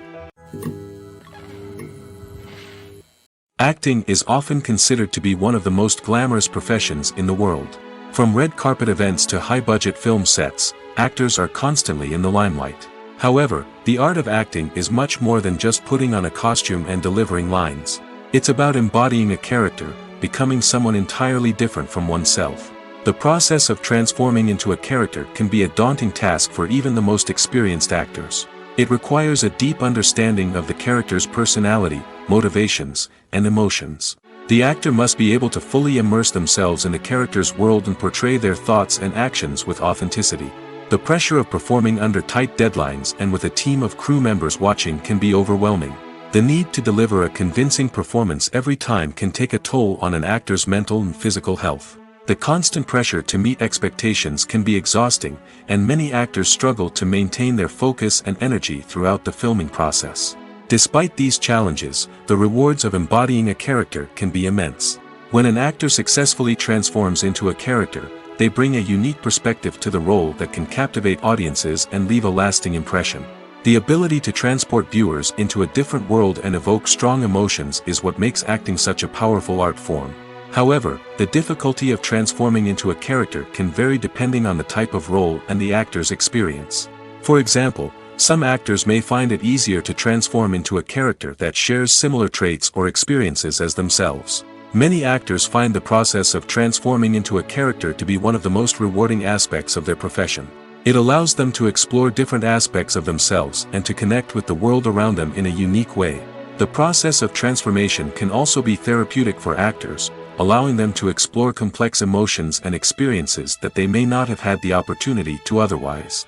Acting is often considered to be one of the most glamorous professions in the world. From red carpet events to high-budget film sets, actors are constantly in the limelight. However, the art of acting is much more than just putting on a costume and delivering lines. It's about embodying a character, becoming someone entirely different from oneself. The process of transforming into a character can be a daunting task for even the most experienced actors. It requires a deep understanding of the character's personality, motivations, and emotions. The actor must be able to fully immerse themselves in the character's world and portray their thoughts and actions with authenticity. The pressure of performing under tight deadlines and with a team of crew members watching can be overwhelming. The need to deliver a convincing performance every time can take a toll on an actor's mental and physical health. The constant pressure to meet expectations can be exhausting, and many actors struggle to maintain their focus and energy throughout the filming process. Despite these challenges, the rewards of embodying a character can be immense. When an actor successfully transforms into a character, they bring a unique perspective to the role that can captivate audiences and leave a lasting impression. The ability to transport viewers into a different world and evoke strong emotions is what makes acting such a powerful art form. However, the difficulty of transforming into a character can vary depending on the type of role and the actor's experience. For example, some actors may find it easier to transform into a character that shares similar traits or experiences as themselves. Many actors find the process of transforming into a character to be one of the most rewarding aspects of their profession. It allows them to explore different aspects of themselves and to connect with the world around them in a unique way. The process of transformation can also be therapeutic for actors, allowing them to explore complex emotions and experiences that they may not have had the opportunity to otherwise.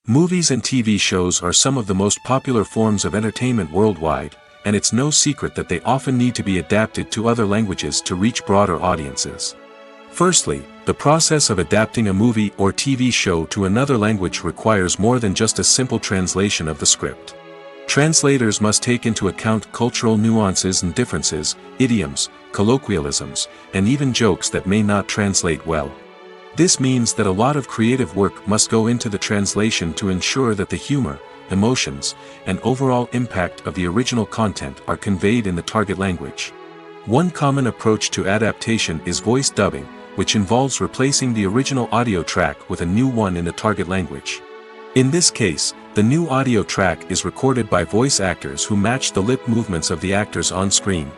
Movies and TV shows are some of the most popular forms of entertainment worldwide, and it's no secret that they often need to be adapted to other languages to reach broader audiences. Firstly, the process of adapting a movie or TV show to another language requires more than just a simple translation of the script. Translators must take into account cultural nuances and differences, idioms, colloquialisms, and even jokes that may not translate well. This means that a lot of creative work must go into the translation to ensure that the humor, emotions, and overall impact of the original content are conveyed in the target language. One common approach to adaptation is voice dubbing, which involves replacing the original audio track with a new one in the target language. In this case, the new audio track is recorded by voice actors who match the lip movements of the actors on screen.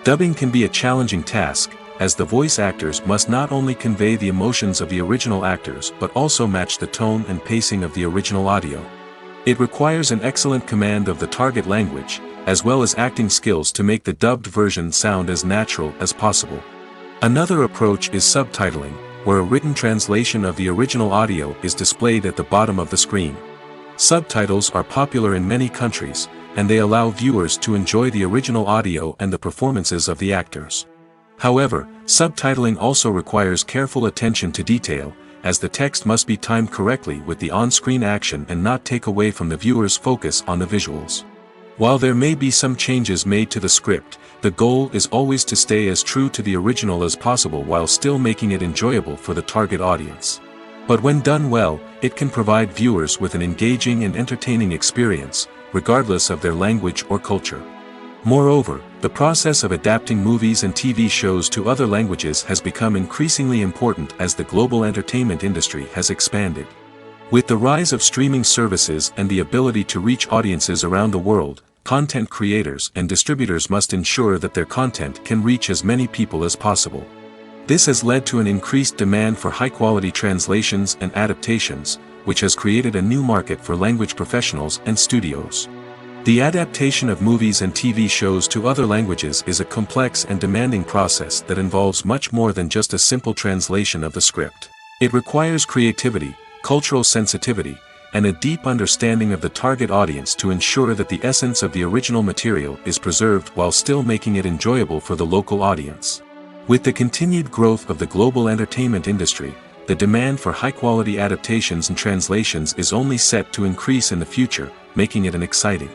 Dubbing can be a challenging task, as the voice actors must not only convey the emotions of the original actors but also match the tone and pacing of the original audio. It requires an excellent command of the target language, as well as acting skills to make the dubbed version sound as natural as possible. Another approach is subtitling, where a written translation of the original audio is displayed at the bottom of the screen. Subtitles are popular in many countries, and they allow viewers to enjoy the original audio and the performances of the actors. However, subtitling also requires careful attention to detail, as the text must be timed correctly with the on-screen action and not take away from the viewer's focus on the visuals. While there may be some changes made to the script, the goal is always to stay as true to the original as possible while still making it enjoyable for the target audience. But when done well, it can provide viewers with an engaging and entertaining experience, regardless of their language or culture. Moreover, the process of adapting movies and TV shows to other languages has become increasingly important as the global entertainment industry has expanded. With the rise of streaming services and the ability to reach audiences around the world, content creators and distributors must ensure that their content can reach as many people as possible. This has led to an increased demand for high-quality translations and adaptations, which has created a new market for language professionals and studios. The adaptation of movies and TV shows to other languages is a complex and demanding process that involves much more than just a simple translation of the script. It requires creativity, cultural sensitivity, and a deep understanding of the target audience to ensure that the essence of the original material is preserved while still making it enjoyable for the local audience. With the continued growth of the global entertainment industry, the demand for high-quality adaptations and translations is only set to increase in the future, making it an exciting.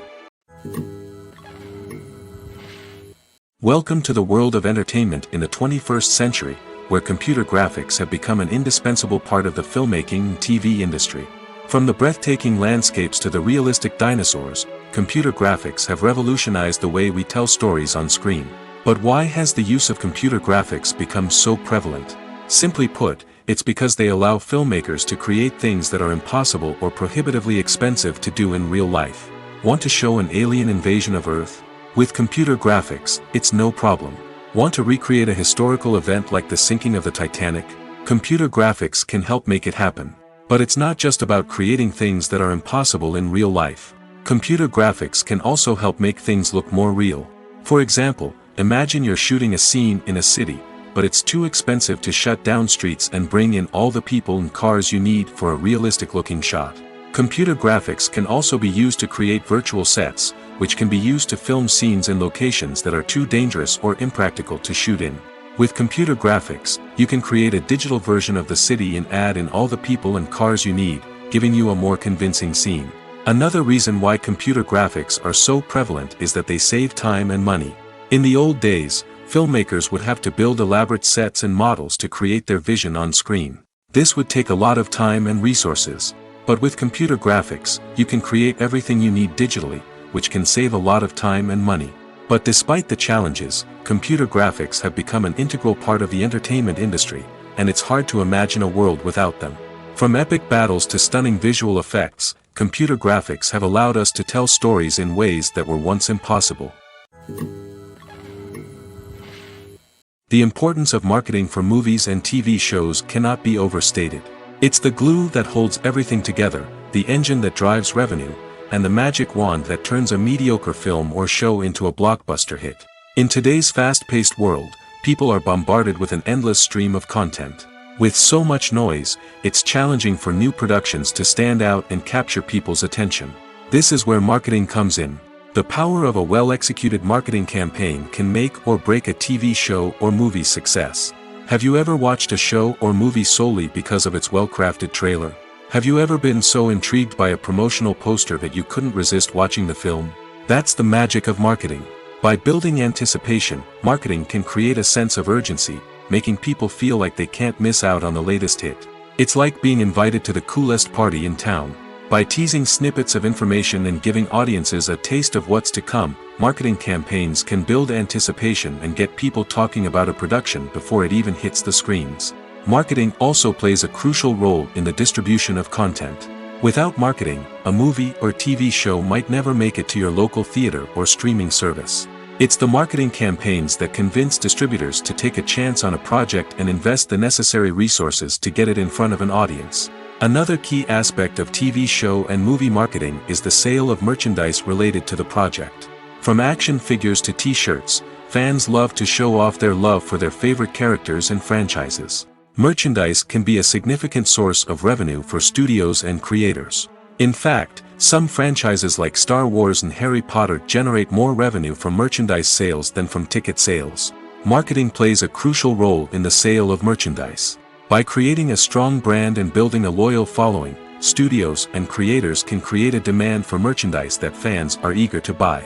Welcome to the world of entertainment in the 21st century, where computer graphics have become an indispensable part of the filmmaking and TV industry. From the breathtaking landscapes to the realistic dinosaurs, computer graphics have revolutionized the way we tell stories on screen. But why has the use of computer graphics become so prevalent? Simply put, it's because they allow filmmakers to create things that are impossible or prohibitively expensive to do in real life. Want to show an alien invasion of Earth? With computer graphics, it's no problem. Want to recreate a historical event like the sinking of the Titanic? Computer graphics can help make it happen. But it's not just about creating things that are impossible in real life. Computer graphics can also help make things look more real. For example, imagine you're shooting a scene in a city, but it's too expensive to shut down streets and bring in all the people and cars you need for a realistic-looking shot. Computer graphics can also be used to create virtual sets, which can be used to film scenes in locations that are too dangerous or impractical to shoot in. With computer graphics, you can create a digital version of the city and add in all the people and cars you need, giving you a more convincing scene. Another reason why computer graphics are so prevalent is that they save time and money. In the old days, filmmakers would have to build elaborate sets and models to create their vision on screen. This would take a lot of time and resources. But with computer graphics, you can create everything you need digitally, which can save a lot of time and money. But despite the challenges, computer graphics have become an integral part of the entertainment industry, and it's hard to imagine a world without them. From epic battles to stunning visual effects, computer graphics have allowed us to tell stories in ways that were once impossible. The importance of marketing for movies and TV shows cannot be overstated. It's the glue that holds everything together, the engine that drives revenue, and the magic wand that turns a mediocre film or show into a blockbuster hit. In today's fast-paced world, people are bombarded with an endless stream of content. With so much noise, it's challenging for new productions to stand out and capture people's attention. This is where marketing comes in. The power of a well-executed marketing campaign can make or break a TV show or movie's success. Have you ever watched a show or movie solely because of its well-crafted trailer? Have you ever been so intrigued by a promotional poster that you couldn't resist watching the film? That's the magic of marketing. By building anticipation, marketing can create a sense of urgency, making people feel like they can't miss out on the latest hit. It's like being invited to the coolest party in town. By teasing snippets of information and giving audiences a taste of what's to come, marketing campaigns can build anticipation and get people talking about a production before it even hits the screens. Marketing also plays a crucial role in the distribution of content. Without marketing, a movie or TV show might never make it to your local theater or streaming service. It's the marketing campaigns that convince distributors to take a chance on a project and invest the necessary resources to get it in front of an audience. Another key aspect of TV show and movie marketing is the sale of merchandise related to the project. From action figures to t-shirts, fans love to show off their love for their favorite characters and franchises. Merchandise can be a significant source of revenue for studios and creators. In fact, some franchises like Star Wars and Harry Potter generate more revenue from merchandise sales than from ticket sales. Marketing plays a crucial role in the sale of merchandise. By creating a strong brand and building a loyal following, studios and creators can create a demand for merchandise that fans are eager to buy.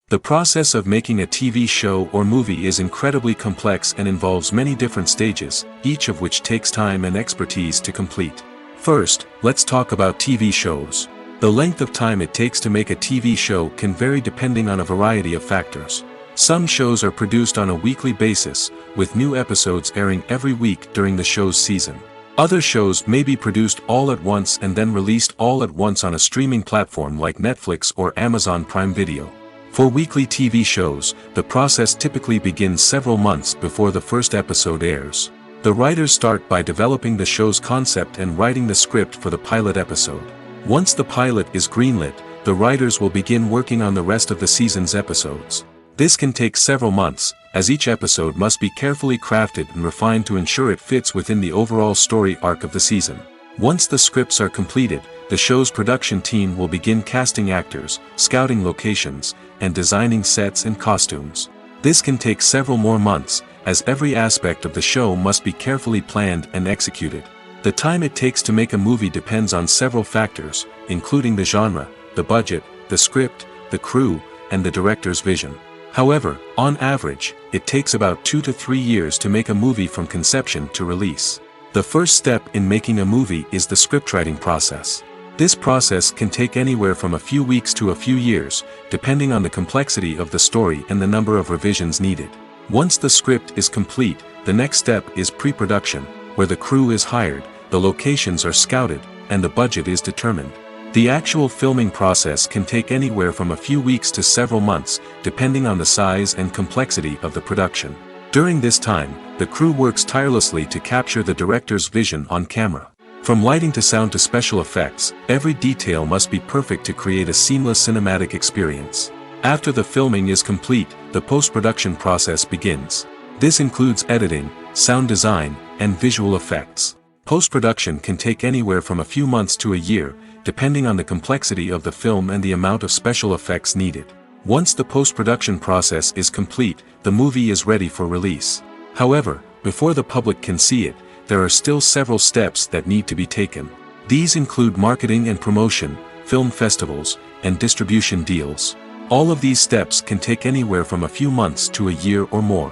The process of making a TV show or movie is incredibly complex and involves many different stages, each of which takes time and expertise to complete. First, let's talk about TV shows. The length of time it takes to make a TV show can vary depending on a variety of factors. Some shows are produced on a weekly basis, with new episodes airing every week during the show's season. Other shows may be produced all at once and then released all at once on a streaming platform like Netflix or Amazon Prime Video. For weekly TV shows, the process typically begins several months before the first episode airs. The writers start by developing the show's concept and writing the script for the pilot episode. Once the pilot is greenlit, the writers will begin working on the rest of the season's episodes. This can take several months, as each episode must be carefully crafted and refined to ensure it fits within the overall story arc of the season. Once the scripts are completed, the show's production team will begin casting actors, scouting locations, and designing sets and costumes. This can take several more months, as every aspect of the show must be carefully planned and executed. The time it takes to make a movie depends on several factors, including the genre, the budget, the script, the crew, and the director's vision. However, on average, it takes about 2 to 3 years to make a movie from conception to release. The first step in making a movie is the scriptwriting process. This process can take anywhere from a few weeks to a few years, depending on the complexity of the story and the number of revisions needed. Once the script is complete, the next step is pre-production, where the crew is hired, the locations are scouted, and the budget is determined. The actual filming process can take anywhere from a few weeks to several months, depending on the size and complexity of the production. During this time, the crew works tirelessly to capture the director's vision on camera. From lighting to sound to special effects, every detail must be perfect to create a seamless cinematic experience. After the filming is complete, the post-production process begins. This includes editing, sound design, and visual effects. Post-production can take anywhere from a few months to a year, depending on the complexity of the film and the amount of special effects needed. Once the post-production process is complete, the movie is ready for release. However, before the public can see it, there are still several steps that need to be taken. These include marketing and promotion, film festivals, and distribution deals. All of these steps can take anywhere from a few months to a year or more.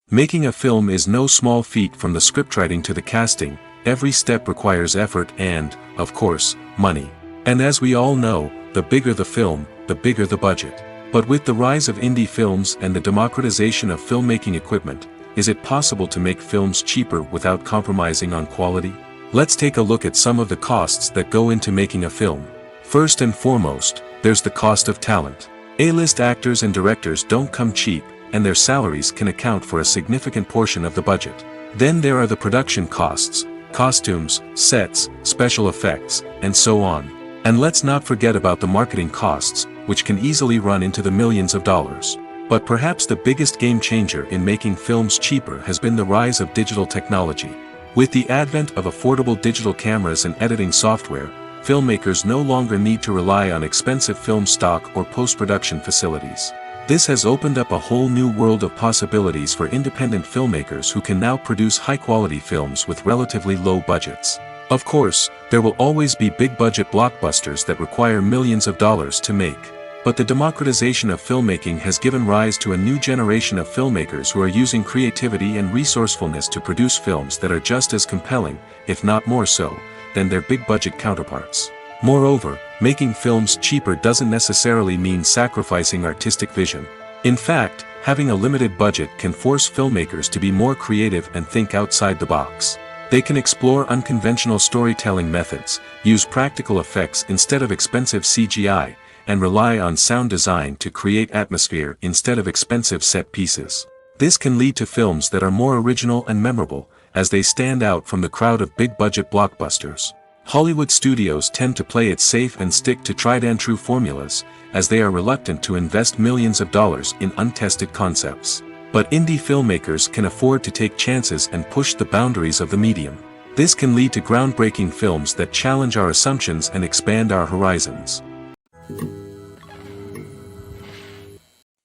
Making a film is no small feat. From the scriptwriting to the casting, every step requires effort and, of course, money. And as we all know, the bigger the film, the bigger the budget. But with the rise of indie films and the democratization of filmmaking equipment, is it possible to make films cheaper without compromising on quality? Let's take a look at some of the costs that go into making a film. First and foremost, there's the cost of talent. A-list actors and directors don't come cheap, and their salaries can account for a significant portion of the budget. Then there are the production costs, costumes, sets, special effects, and so on. And let's not forget about the marketing costs, which can easily run into the millions of dollars. But perhaps the biggest game changer in making films cheaper has been the rise of digital technology. With the advent of affordable digital cameras and editing software, filmmakers no longer need to rely on expensive film stock or post-production facilities. This has opened up a whole new world of possibilities for independent filmmakers who can now produce high-quality films with relatively low budgets. Of course, there will always be big-budget blockbusters that require millions of dollars to make. But the democratization of filmmaking has given rise to a new generation of filmmakers who are using creativity and resourcefulness to produce films that are just as compelling, if not more so, than their big-budget counterparts. Moreover, making films cheaper doesn't necessarily mean sacrificing artistic vision. In fact, having a limited budget can force filmmakers to be more creative and think outside the box. They can explore unconventional storytelling methods, use practical effects instead of expensive CGI, and rely on sound design to create atmosphere instead of expensive set pieces. This can lead to films that are more original and memorable, as they stand out from the crowd of big-budget blockbusters. Hollywood studios tend to play it safe and stick to tried-and-true formulas, as they are reluctant to invest millions of dollars in untested concepts. But indie filmmakers can afford to take chances and push the boundaries of the medium. This can lead to groundbreaking films that challenge our assumptions and expand our horizons.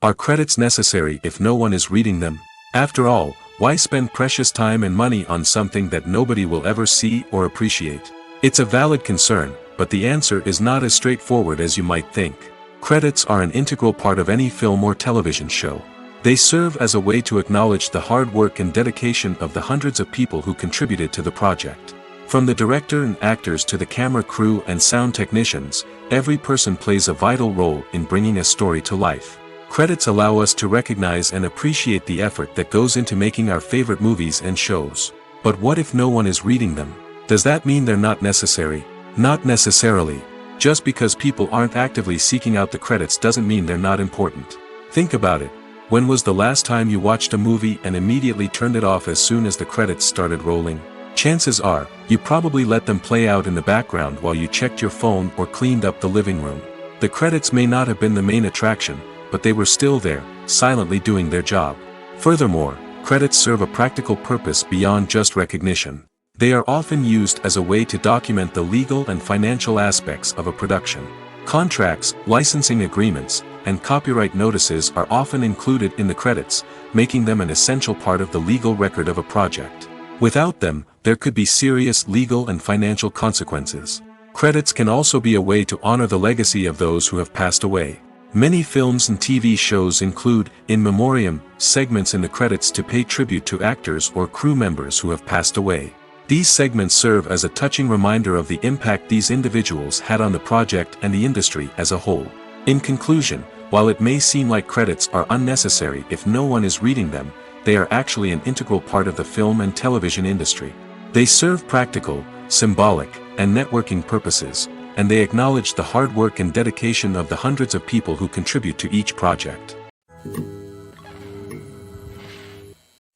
Are credits necessary if no one is reading them? After all, why spend precious time and money on something that nobody will ever see or appreciate? It's a valid concern, but the answer is not as straightforward as you might think. Credits are an integral part of any film or television show. They serve as a way to acknowledge the hard work and dedication of the hundreds of people who contributed to the project. From the director and actors to the camera crew and sound technicians, every person plays a vital role in bringing a story to life. Credits allow us to recognize and appreciate the effort that goes into making our favorite movies and shows. But what if no one is reading them? Does that mean they're not necessary? Not necessarily. Just because people aren't actively seeking out the credits doesn't mean they're not important. Think about it. When was the last time you watched a movie and immediately turned it off as soon as the credits started rolling? Chances are, you probably let them play out in the background while you checked your phone or cleaned up the living room. The credits may not have been the main attraction, but they were still there, silently doing their job. Furthermore, credits serve a practical purpose beyond just recognition. They are often used as a way to document the legal and financial aspects of a production. Contracts, licensing agreements, and copyright notices are often included in the credits, making them an essential part of the legal record of a project. Without them, there could be serious legal and financial consequences. Credits can also be a way to honor the legacy of those who have passed away. Many films and TV shows include, in memoriam, segments in the credits to pay tribute to actors or crew members who have passed away. These segments serve as a touching reminder of the impact these individuals had on the project and the industry as a whole. In conclusion, while it may seem like credits are unnecessary if no one is reading them, they are actually an integral part of the film and television industry. They serve practical, symbolic, and networking purposes, and they acknowledge the hard work and dedication of the hundreds of people who contribute to each project.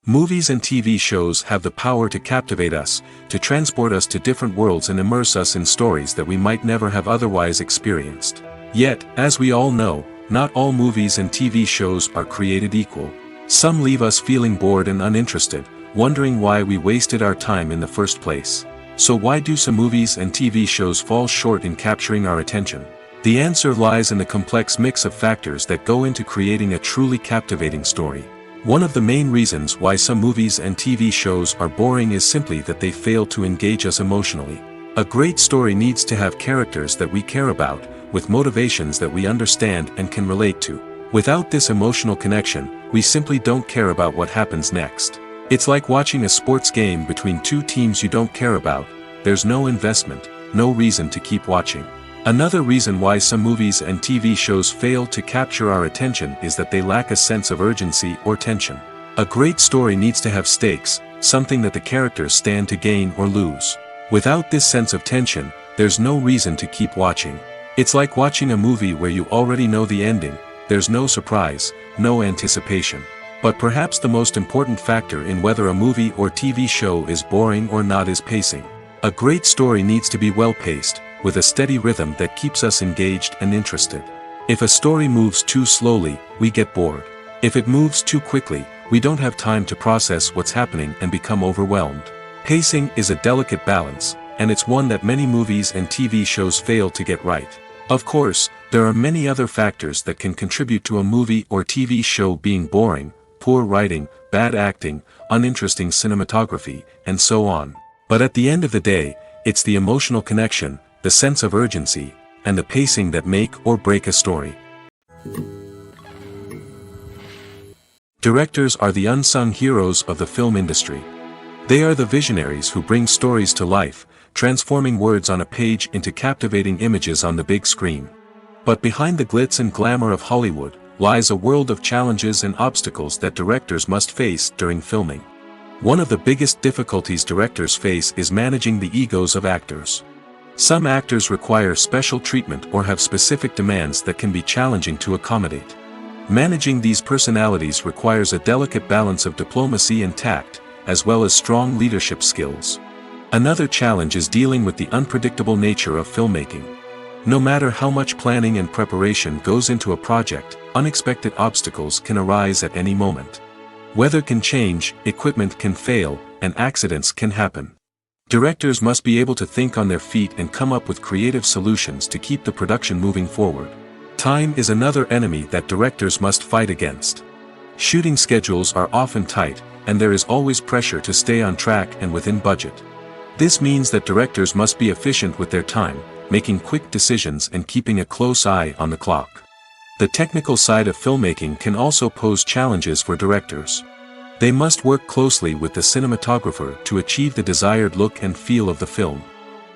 Movies and TV shows have the power to captivate us, to transport us to different worlds and immerse us in stories that we might never have otherwise experienced. Yet, as we all know, not all movies and TV shows are created equal. Some leave us feeling bored and uninterested, wondering why we wasted our time in the first place. So why do some movies and TV shows fall short in capturing our attention? The answer lies in the complex mix of factors that go into creating a truly captivating story. One of the main reasons why some movies and TV shows are boring is simply that they fail to engage us emotionally. A great story needs to have characters that we care about, with motivations that we understand and can relate to. Without this emotional connection, we simply don't care about what happens next. It's like watching a sports game between two teams you don't care about. There's no investment, no reason to keep watching. Another reason why some movies and TV shows fail to capture our attention is that they lack a sense of urgency or tension. A great story needs to have stakes, something that the characters stand to gain or lose. Without this sense of tension, there's no reason to keep watching. It's like watching a movie where you already know the ending. There's no surprise, no anticipation. But perhaps the most important factor in whether a movie or TV show is boring or not is pacing. A great story needs to be well-paced, with a steady rhythm that keeps us engaged and interested. If a story moves too slowly, we get bored. If it moves too quickly, we don't have time to process what's happening and become overwhelmed. Pacing is a delicate balance, and it's one that many movies and TV shows fail to get right. Of course, there are many other factors that can contribute to a movie or TV show being boring: poor writing, bad acting, uninteresting cinematography, and so on. But at the end of the day, it's the emotional connection, the sense of urgency, and the pacing that make or break a story. Directors are the unsung heroes of the film industry. They are the visionaries who bring stories to life, transforming words on a page into captivating images on the big screen. But behind the glitz and glamour of Hollywood lies a world of challenges and obstacles that directors must face during filming. One of the biggest difficulties directors face is managing the egos of actors. Some actors require special treatment or have specific demands that can be challenging to accommodate. Managing these personalities requires a delicate balance of diplomacy and tact, as well as strong leadership skills. Another challenge is dealing with the unpredictable nature of filmmaking. No matter how much planning and preparation goes into a project, unexpected obstacles can arise at any moment. Weather can change, equipment can fail, and accidents can happen. Directors must be able to think on their feet and come up with creative solutions to keep the production moving forward. Time is another enemy that directors must fight against. Shooting schedules are often tight, and there is always pressure to stay on track and within budget. This means that directors must be efficient with their time, making quick decisions and keeping a close eye on the clock. The technical side of filmmaking can also pose challenges for directors. They must work closely with the cinematographer to achieve the desired look and feel of the film.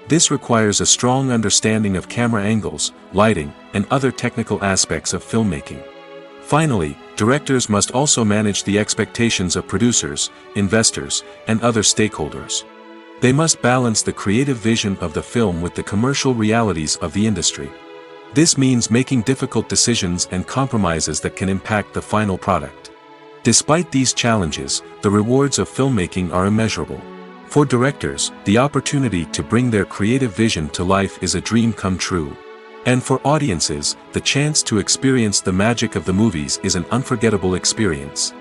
This requires a strong understanding of camera angles, lighting, and other technical aspects of filmmaking. Finally, directors must also manage the expectations of producers, investors, and other stakeholders. They must balance the creative vision of the film with the commercial realities of the industry. This means making difficult decisions and compromises that can impact the final product. Despite these challenges, the rewards of filmmaking are immeasurable. For directors, the opportunity to bring their creative vision to life is a dream come true. And for audiences, the chance to experience the magic of the movies is an unforgettable experience.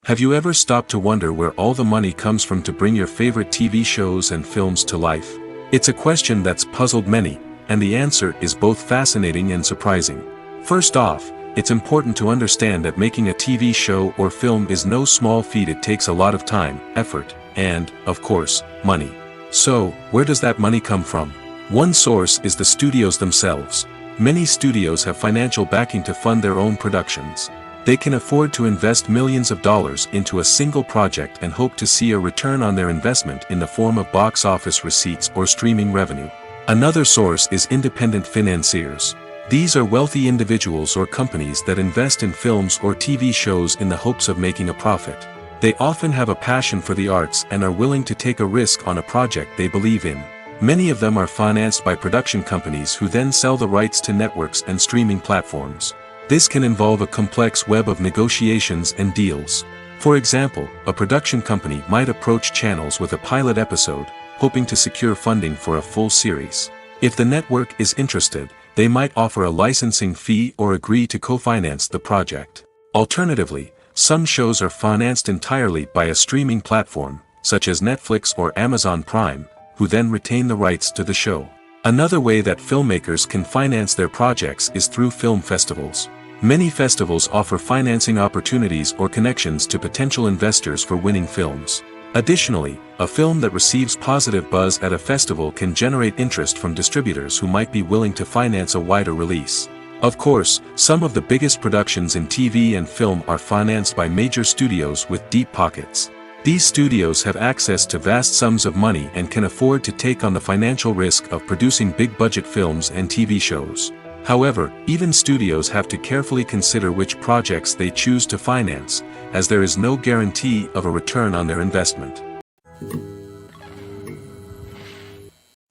Have you ever stopped to wonder where all the money comes from to bring your favorite TV shows and films to life? It's a question that's puzzled many, and the answer is both fascinating and surprising. First off, it's important to understand that making a TV show or film is no small feat. It takes a lot of time, effort, and, of course, money. So, where does that money come from? One source is the studios themselves. Many studios have financial backing to fund their own productions. They can afford to invest millions of dollars into a single project and hope to see a return on their investment in the form of box office receipts or streaming revenue. Another source is independent financiers. These are wealthy individuals or companies that invest in films or TV shows in the hopes of making a profit. They often have a passion for the arts and are willing to take a risk on a project they believe in. Many of them are financed by production companies who then sell the rights to networks and streaming platforms. This can involve a complex web of negotiations and deals. For example, a production company might approach channels with a pilot episode, hoping to secure funding for a full series. If the network is interested, they might offer a licensing fee or agree to co-finance the project. Alternatively, Some shows are financed entirely by a streaming platform, such as Netflix or Amazon Prime, who then retain the rights to the show. Another way that filmmakers can finance their projects is through film festivals. Many festivals offer financing opportunities or connections to potential investors for winning films. Additionally, a film that receives positive buzz at a festival can generate interest from distributors who might be willing to finance a wider release. Of course, some of the biggest productions in TV and film are financed by major studios with deep pockets. These studios have access to vast sums of money and can afford to take on the financial risk of producing big-budget films and TV shows. However, even studios have to carefully consider which projects they choose to finance, as there is no guarantee of a return on their investment.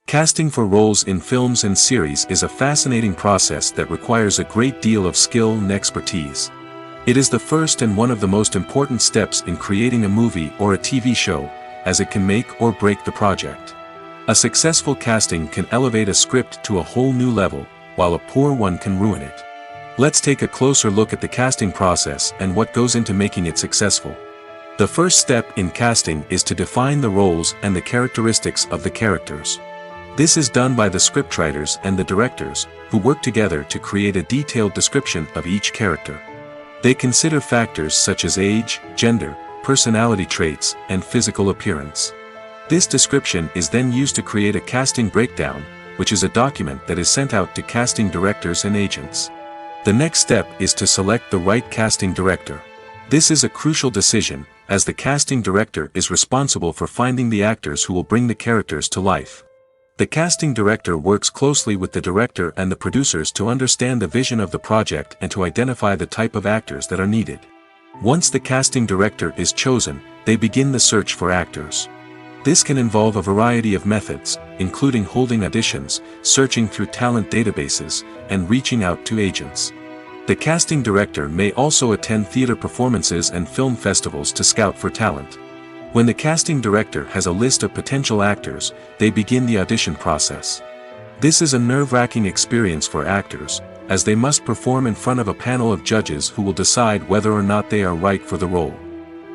Casting for roles in films and series is a fascinating process that requires a great deal of skill and expertise. It is the first and one of the most important steps in creating a movie or a TV show, as it can make or break the project. A successful casting can elevate a script to a whole new level, while a poor one can ruin it. Let's take a closer look at the casting process and what goes into making it successful. The first step in casting is to define the roles and the characteristics of the characters. This is done by the scriptwriters and the directors, who work together to create a detailed description of each character. They consider factors such as age, gender, personality traits, and physical appearance. This description is then used to create a casting breakdown, which is a document that is sent out to casting directors and agents. The next step is to select the right casting director. This is a crucial decision, as the casting director is responsible for finding the actors who will bring the characters to life. The casting director works closely with the director and the producers to understand the vision of the project and to identify the type of actors that are needed. Once the casting director is chosen, they begin the search for actors. This can involve a variety of methods, including holding auditions, searching through talent databases, and reaching out to agents. The casting director may also attend theater performances and film festivals to scout for talent. When the casting director has a list of potential actors, they begin the audition process. This is a nerve-wracking experience for actors, as they must perform in front of a panel of judges who will decide whether or not they are right for the role.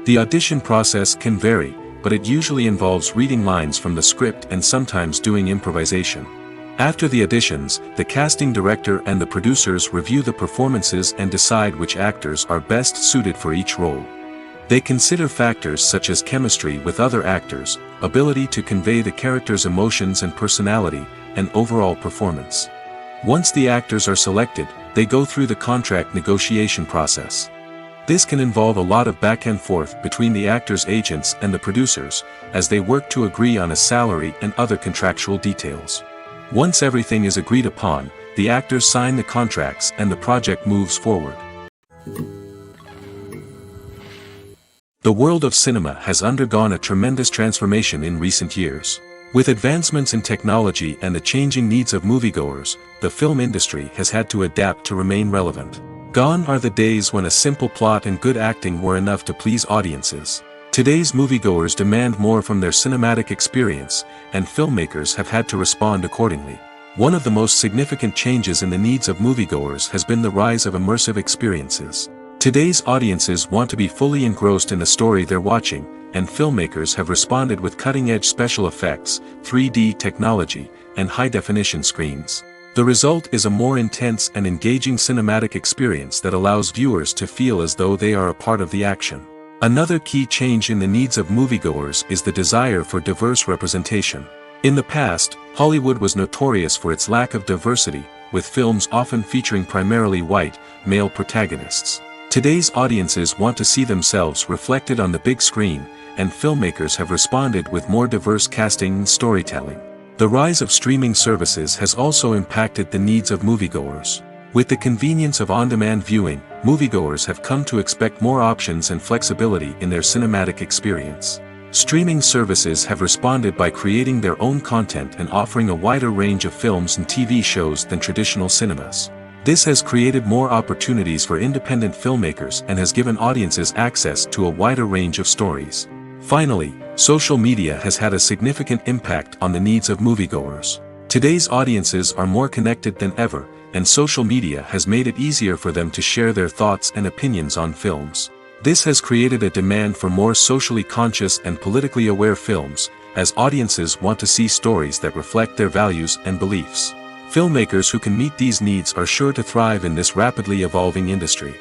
The audition process can vary, but it usually involves reading lines from the script and sometimes doing improvisation. After the auditions, the casting director and the producers review the performances and decide which actors are best suited for each role. They consider factors such as chemistry with other actors, ability to convey the character's emotions and personality, and overall performance. Once the actors are selected, they go through the contract negotiation process. This can involve a lot of back and forth between the actors' agents and the producers, as they work to agree on a salary and other contractual details. Once everything is agreed upon, the actors sign the contracts and the project moves forward. The world of cinema has undergone a tremendous transformation in recent years. With advancements in technology and the changing needs of moviegoers, the film industry has had to adapt to remain relevant. Gone are the days when a simple plot and good acting were enough to please audiences. Today's moviegoers demand more from their cinematic experience, and filmmakers have had to respond accordingly. One of the most significant changes in the needs of moviegoers has been the rise of immersive experiences. Today's audiences want to be fully engrossed in the story they're watching, and filmmakers have responded with cutting-edge special effects, 3D technology, and high-definition screens. The result is a more intense and engaging cinematic experience that allows viewers to feel as though they are a part of the action. Another key change in the needs of moviegoers is the desire for diverse representation. In the past, Hollywood was notorious for its lack of diversity, with films often featuring primarily white, male protagonists. Today's audiences want to see themselves reflected on the big screen, and filmmakers have responded with more diverse casting and storytelling. The rise of streaming services has also impacted the needs of moviegoers. With the convenience of on-demand viewing, moviegoers have come to expect more options and flexibility in their cinematic experience. Streaming services have responded by creating their own content and offering a wider range of films and TV shows than traditional cinemas. This has created more opportunities for independent filmmakers and has given audiences access to a wider range of stories. Finally, social media has had a significant impact on the needs of moviegoers. Today's audiences are more connected than ever, and social media has made it easier for them to share their thoughts and opinions on films. This has created a demand for more socially conscious and politically aware films, as audiences want to see stories that reflect their values and beliefs. Filmmakers who can meet these needs are sure to thrive in this rapidly evolving industry.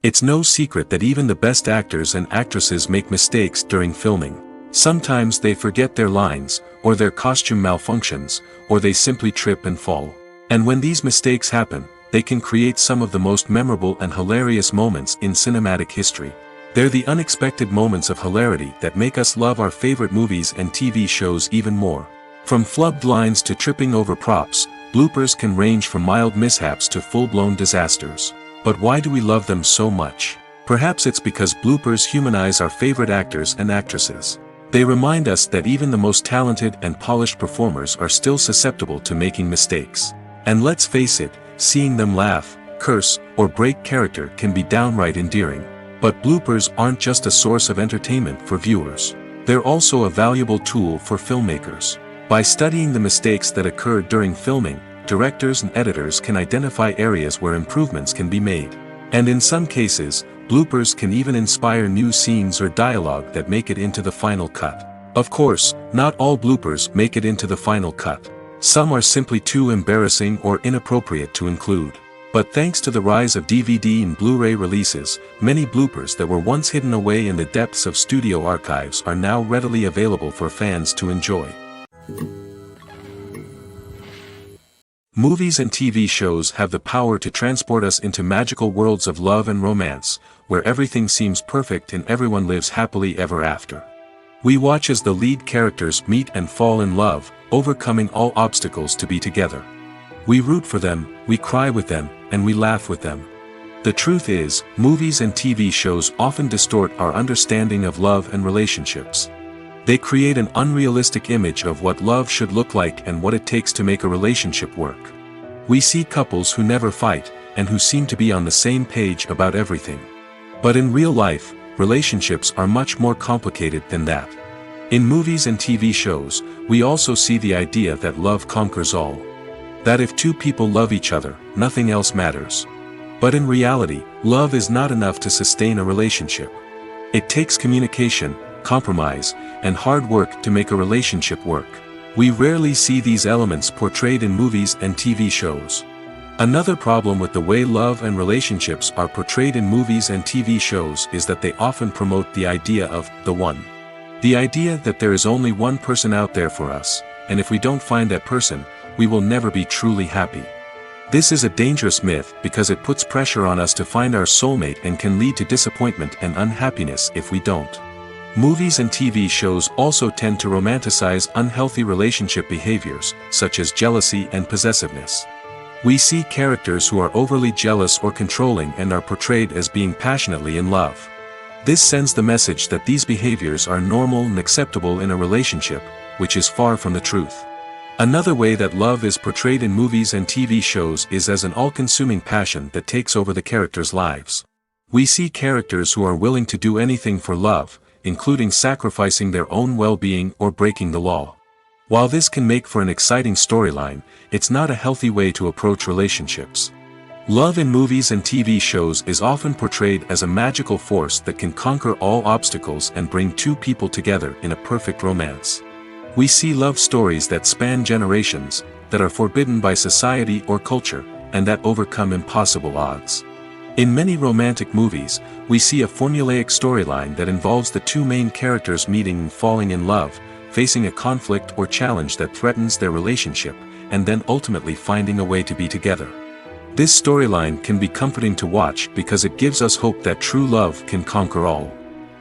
It's no secret that even the best actors and actresses make mistakes during filming. Sometimes they forget their lines, or their costume malfunctions, or they simply trip and fall. And when these mistakes happen, they can create some of the most memorable and hilarious moments in cinematic history. They're the unexpected moments of hilarity that make us love our favorite movies and TV shows even more. From flubbed lines to tripping over props, bloopers can range from mild mishaps to full-blown disasters. But why do we love them so much? Perhaps it's because bloopers humanize our favorite actors and actresses. They remind us that even the most talented and polished performers are still susceptible to making mistakes. And let's face it, seeing them laugh, curse, or break character can be downright endearing. But bloopers aren't just a source of entertainment for viewers. They're also a valuable tool for filmmakers. By studying the mistakes that occurred during filming, directors and editors can identify areas where improvements can be made. And in some cases, bloopers can even inspire new scenes or dialogue that make it into the final cut. Of course, not all bloopers make it into the final cut. Some are simply too embarrassing or inappropriate to include. But thanks to the rise of DVD and Blu-ray releases, many bloopers that were once hidden away in the depths of studio archives are now readily available for fans to enjoy. Movies and TV shows have the power to transport us into magical worlds of love and romance, where everything seems perfect and everyone lives happily ever after. We watch as the lead characters meet and fall in love, overcoming all obstacles to be together. We root for them, we cry with them, and we laugh with them. The truth is, movies and TV shows often distort our understanding of love and relationships. They create an unrealistic image of what love should look like and what it takes to make a relationship work. We see couples who never fight, and who seem to be on the same page about everything. But in real life, relationships are much more complicated than that. In movies and TV shows, we also see the idea that love conquers all. That if two people love each other, nothing else matters. But in reality, love is not enough to sustain a relationship. It takes communication, compromise, and hard work to make a relationship work. We rarely see these elements portrayed in movies and TV shows. Another problem with the way love and relationships are portrayed in movies and TV shows is that they often promote the idea of the one. The idea that there is only one person out there for us, and if we don't find that person, we will never be truly happy. This is a dangerous myth because it puts pressure on us to find our soulmate and can lead to disappointment and unhappiness if we don't. Movies and TV shows also tend to romanticize unhealthy relationship behaviors, such as jealousy and possessiveness. We see characters who are overly jealous or controlling and are portrayed as being passionately in love. This sends the message that these behaviors are normal and acceptable in a relationship, which is far from the truth. Another way that love is portrayed in movies and TV shows is as an all-consuming passion that takes over the characters' lives. We see characters who are willing to do anything for love, including sacrificing their own well-being or breaking the law. While this can make for an exciting storyline, it's not a healthy way to approach relationships. Love in movies and TV shows is often portrayed as a magical force that can conquer all obstacles and bring two people together in a perfect romance. We see love stories that span generations, that are forbidden by society or culture, and that overcome impossible odds. In many romantic movies, we see a formulaic storyline that involves the two main characters meeting and falling in love, facing a conflict or challenge that threatens their relationship, and then ultimately finding a way to be together. This storyline can be comforting to watch because it gives us hope that true love can conquer all.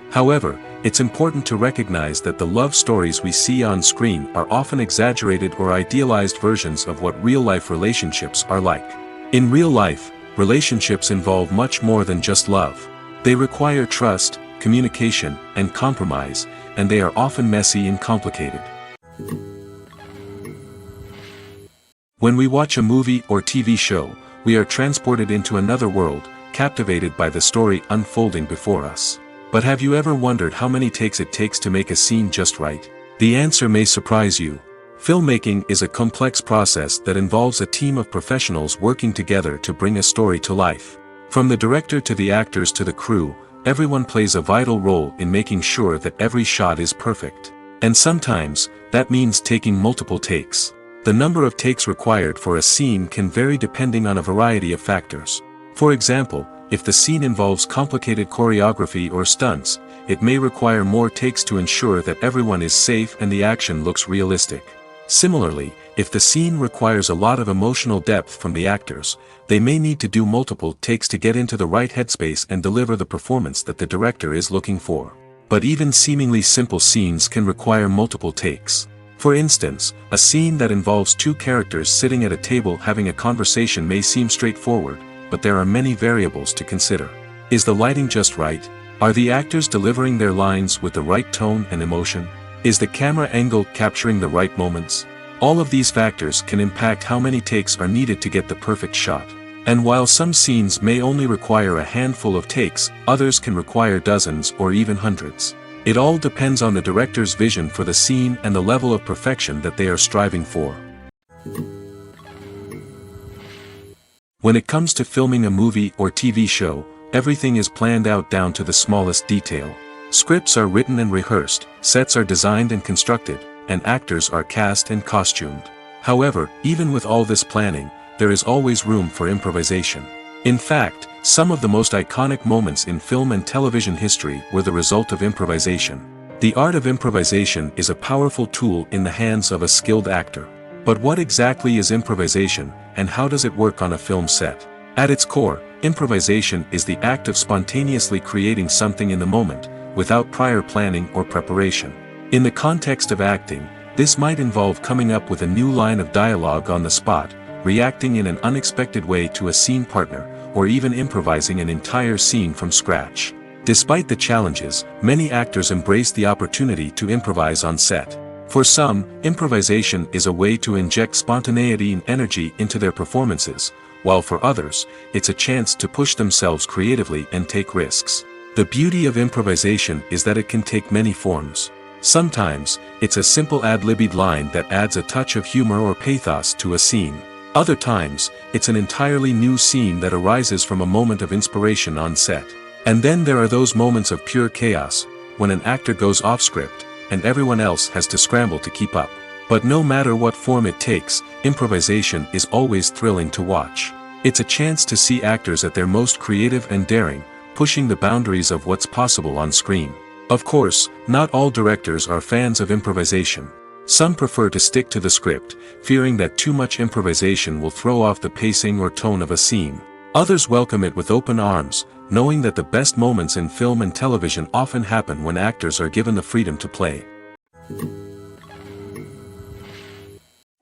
However, it's important to recognize that the love stories we see on screen are often exaggerated or idealized versions of what real-life relationships are like. In real life, relationships involve much more than just love. They require trust, communication, and compromise, and they are often messy and complicated. When we watch a movie or TV show, we are transported into another world, captivated by the story unfolding before us. But have you ever wondered how many takes it takes to make a scene just right? The answer may surprise you. Filmmaking is a complex process that involves a team of professionals working together to bring a story to life. From the director to the actors to the crew, everyone plays a vital role in making sure that every shot is perfect. And sometimes, that means taking multiple takes. The number of takes required for a scene can vary depending on a variety of factors. For example, if the scene involves complicated choreography or stunts, it may require more takes to ensure that everyone is safe and the action looks realistic. Similarly, if the scene requires a lot of emotional depth from the actors, they may need to do multiple takes to get into the right headspace and deliver the performance that the director is looking for. But even seemingly simple scenes can require multiple takes. For instance, a scene that involves two characters sitting at a table having a conversation may seem straightforward, but there are many variables to consider. Is the lighting just right? Are the actors delivering their lines with the right tone and emotion? Is the camera angle capturing the right moments? All of these factors can impact how many takes are needed to get the perfect shot. And while some scenes may only require a handful of takes, others can require dozens or even hundreds. It all depends on the director's vision for the scene and the level of perfection that they are striving for. When it comes to filming a movie or TV show, everything is planned out down to the smallest detail. Scripts are written and rehearsed, sets are designed and constructed, and actors are cast and costumed. However, even with all this planning, there is always room for improvisation. In fact, some of the most iconic moments in film and television history were the result of improvisation. The art of improvisation is a powerful tool in the hands of a skilled actor. But what exactly is improvisation, and how does it work on a film set? At its core, improvisation is the act of spontaneously creating something in the moment, without prior planning or preparation. In the context of acting, this might involve coming up with a new line of dialogue on the spot, reacting in an unexpected way to a scene partner, or even improvising an entire scene from scratch. Despite the challenges, many actors embrace the opportunity to improvise on set. For some, improvisation is a way to inject spontaneity and energy into their performances, while for others, it's a chance to push themselves creatively and take risks. The beauty of improvisation is that it can take many forms. Sometimes, it's a simple ad-libbed line that adds a touch of humor or pathos to a scene. Other times, it's an entirely new scene that arises from a moment of inspiration on set. And then there are those moments of pure chaos, when an actor goes off script, and everyone else has to scramble to keep up. But no matter what form it takes, improvisation is always thrilling to watch. It's a chance to see actors at their most creative and daring, pushing the boundaries of what's possible on screen. Of course, not all directors are fans of improvisation. Some prefer to stick to the script, fearing that too much improvisation will throw off the pacing or tone of a scene. Others welcome it with open arms, knowing that the best moments in film and television often happen when actors are given the freedom to play.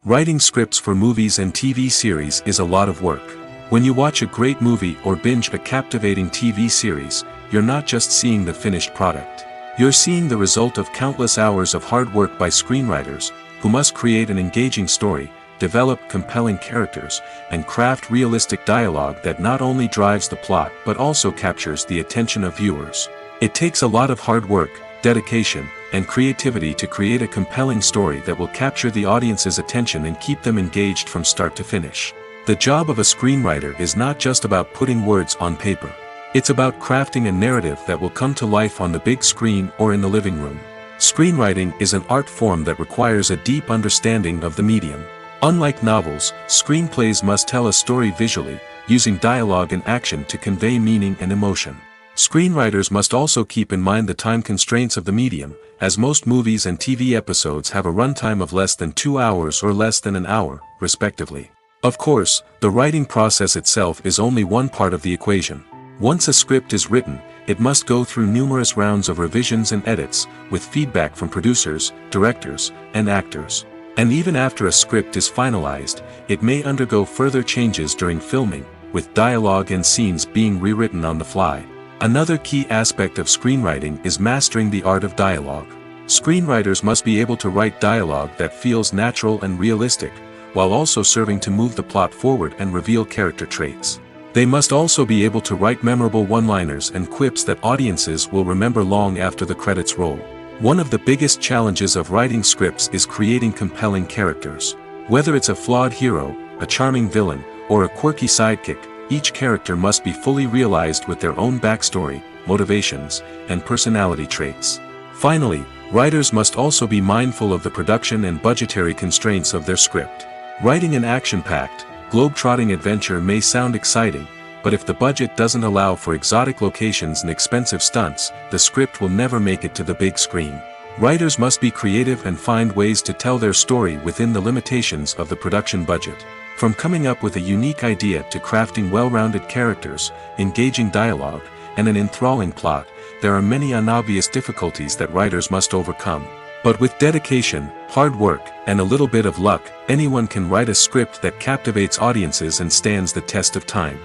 Writing scripts for movies and TV series is a lot of work. When you watch a great movie or binge a captivating TV series, you're not just seeing the finished product. You're seeing the result of countless hours of hard work by screenwriters, who must create an engaging story, develop compelling characters, and craft realistic dialogue that not only drives the plot but also captures the attention of viewers. It takes a lot of hard work, dedication, and creativity to create a compelling story that will capture the audience's attention and keep them engaged from start to finish. The job of a screenwriter is not just about putting words on paper. It's about crafting a narrative that will come to life on the big screen or in the living room. Screenwriting is an art form that requires a deep understanding of the medium. Unlike novels, screenplays must tell a story visually, using dialogue and action to convey meaning and emotion. Screenwriters must also keep in mind the time constraints of the medium, as most movies and TV episodes have a runtime of less than 2 hours or less than an hour, respectively. Of course, the writing process itself is only one part of the equation. Once a script is written, it must go through numerous rounds of revisions and edits, with feedback from producers, directors, and actors. And even after a script is finalized, it may undergo further changes during filming, with dialogue and scenes being rewritten on the fly. Another key aspect of screenwriting is mastering the art of dialogue. Screenwriters must be able to write dialogue that feels natural and realistic, while also serving to move the plot forward and reveal character traits. They must also be able to write memorable one-liners and quips that audiences will remember long after the credits roll. One of the biggest challenges of writing scripts is creating compelling characters. Whether it's a flawed hero, a charming villain, or a quirky sidekick, each character must be fully realized with their own backstory, motivations, and personality traits. Finally, writers must also be mindful of the production and budgetary constraints of their script. Writing an action-packed, globe-trotting adventure may sound exciting, but if the budget doesn't allow for exotic locations and expensive stunts, the script will never make it to the big screen. Writers must be creative and find ways to tell their story within the limitations of the production budget. From coming up with a unique idea to crafting well-rounded characters, engaging dialogue, and an enthralling plot, there are many unobvious difficulties that writers must overcome. But with dedication, hard work, and a little bit of luck, anyone can write a script that captivates audiences and stands the test of time.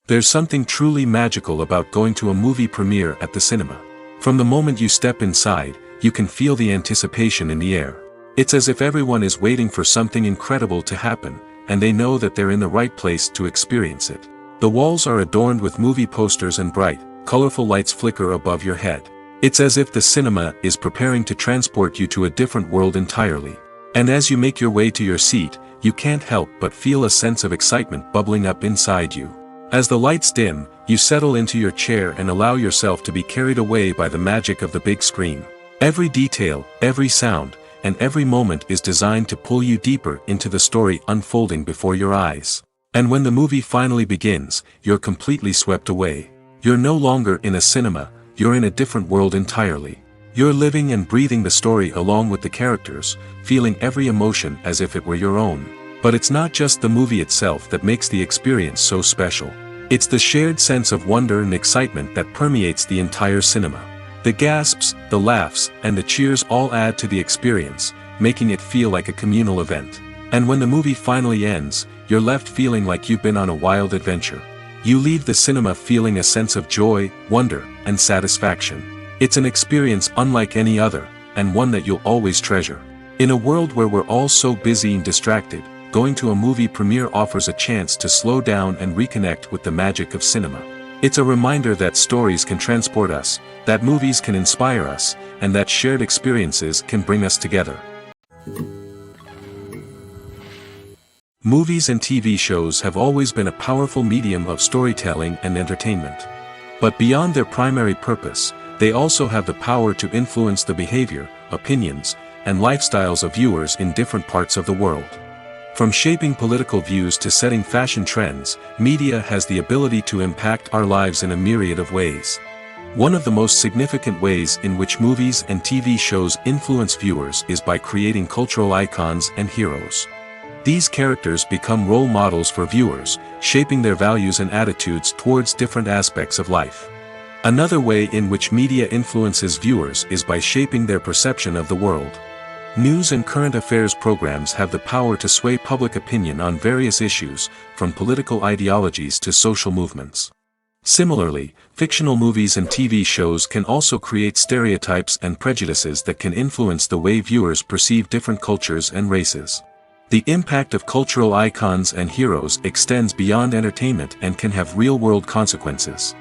There's something truly magical about going to a movie premiere at the cinema. From the moment you step inside, you can feel the anticipation in the air. It's as if everyone is waiting for something incredible to happen, and they know that they're in the right place to experience it. The walls are adorned with movie posters and bright, colorful lights flicker above your head. It's as if the cinema is preparing to transport you to a different world entirely. And as you make your way to your seat, you can't help but feel a sense of excitement bubbling up inside you. As the lights dim, you settle into your chair and allow yourself to be carried away by the magic of the big screen. Every detail, every sound, and every moment is designed to pull you deeper into the story unfolding before your eyes. And when the movie finally begins, you're completely swept away. You're no longer in a cinema, you're in a different world entirely. You're living and breathing the story along with the characters, feeling every emotion as if it were your own. But it's not just the movie itself that makes the experience so special. It's the shared sense of wonder and excitement that permeates the entire cinema. The gasps, the laughs, and the cheers all add to the experience, making it feel like a communal event. And when the movie finally ends, you're left feeling like you've been on a wild adventure. You leave the cinema feeling a sense of joy, wonder, and satisfaction. It's an experience unlike any other, and one that you'll always treasure. In a world where we're all so busy and distracted, going to a movie premiere offers a chance to slow down and reconnect with the magic of cinema. It's a reminder that stories can transport us, that movies can inspire us, and that shared experiences can bring us together. Movies and TV shows have always been a powerful medium of storytelling and entertainment. But beyond their primary purpose, they also have the power to influence the behavior, opinions, and lifestyles of viewers in different parts of the world. From shaping political views to setting fashion trends, media has the ability to impact our lives in a myriad of ways. One of the most significant ways in which movies and TV shows influence viewers is by creating cultural icons and heroes. These characters become role models for viewers, shaping their values and attitudes towards different aspects of life. Another way in which media influences viewers is by shaping their perception of the world. News and current affairs programs have the power to sway public opinion on various issues, from political ideologies to social movements. Similarly, fictional movies and TV shows can also create stereotypes and prejudices that can influence the way viewers perceive different cultures and races. The impact of cultural icons and heroes extends beyond entertainment and can have real-world consequences.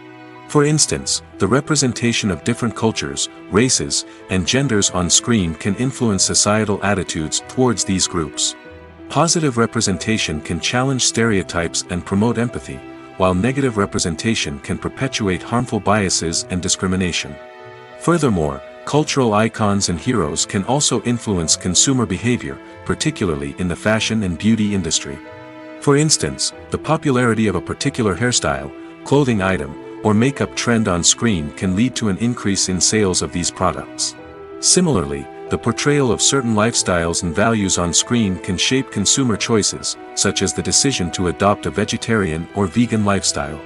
For instance, the representation of different cultures, races, and genders on screen can influence societal attitudes towards these groups. Positive representation can challenge stereotypes and promote empathy, while negative representation can perpetuate harmful biases and discrimination. Furthermore, cultural icons and heroes can also influence consumer behavior, particularly in the fashion and beauty industry. For instance, the popularity of a particular hairstyle, clothing item, or makeup trend on screen can lead to an increase in sales of these products. Similarly, the portrayal of certain lifestyles and values on screen can shape consumer choices, such as the decision to adopt a vegetarian or vegan lifestyle.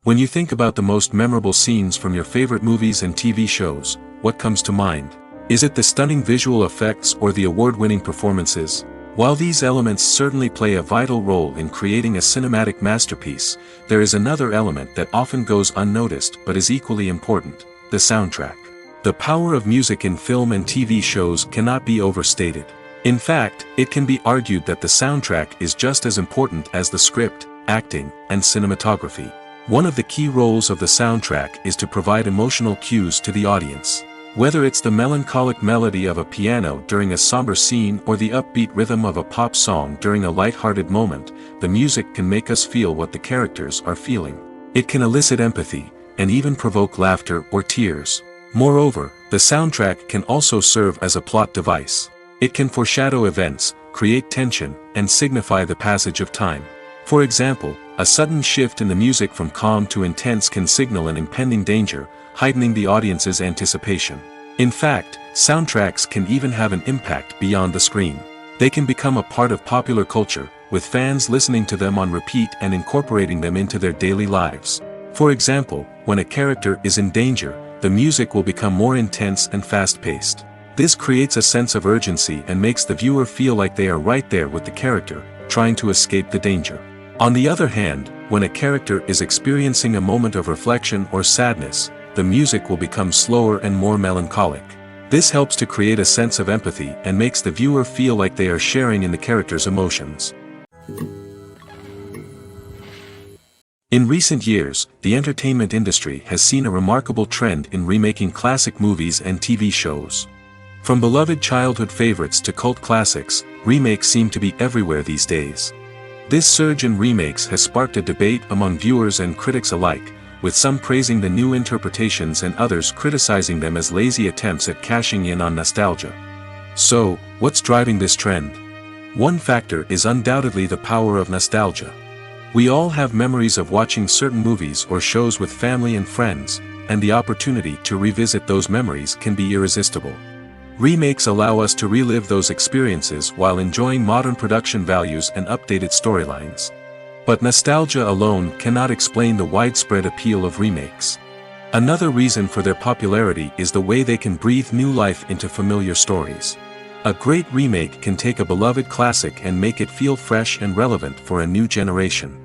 When you think about the most memorable scenes from your favorite movies and TV shows, what comes to mind? Is it the stunning visual effects or the award-winning performances? While these elements certainly play a vital role in creating a cinematic masterpiece, there is another element that often goes unnoticed but is equally important: the soundtrack. The power of music in film and TV shows cannot be overstated. In fact, it can be argued that the soundtrack is just as important as the script, acting, and cinematography. One of the key roles of the soundtrack is to provide emotional cues to the audience. Whether it's the melancholic melody of a piano during a somber scene or the upbeat rhythm of a pop song during a light-hearted moment, the music can make us feel what the characters are feeling. It can elicit empathy, and even provoke laughter or tears. Moreover, the soundtrack can also serve as a plot device. It can foreshadow events, create tension, and signify the passage of time. For example, a sudden shift in the music from calm to intense can signal an impending danger, heightening the audience's anticipation. In fact, soundtracks can even have an impact beyond the screen. They can become a part of popular culture, with fans listening to them on repeat and incorporating them into their daily lives. For example, when a character is in danger, the music will become more intense and fast-paced. This creates a sense of urgency and makes the viewer feel like they are right there with the character, trying to escape the danger. On the other hand, when a character is experiencing a moment of reflection or sadness, the music will become slower and more melancholic. This helps to create a sense of empathy and makes the viewer feel like they are sharing in the character's emotions. In recent years, the entertainment industry has seen a remarkable trend in remaking classic movies and TV shows. From beloved childhood favorites to cult classics, remakes seem to be everywhere these days. This surge in remakes has sparked a debate among viewers and critics alike, with some praising the new interpretations and others criticizing them as lazy attempts at cashing in on nostalgia. So, what's driving this trend? One factor is undoubtedly the power of nostalgia. We all have memories of watching certain movies or shows with family and friends, and the opportunity to revisit those memories can be irresistible. Remakes allow us to relive those experiences while enjoying modern production values and updated storylines. But nostalgia alone cannot explain the widespread appeal of remakes. Another reason for their popularity is the way they can breathe new life into familiar stories. A great remake can take a beloved classic and make it feel fresh and relevant for a new generation.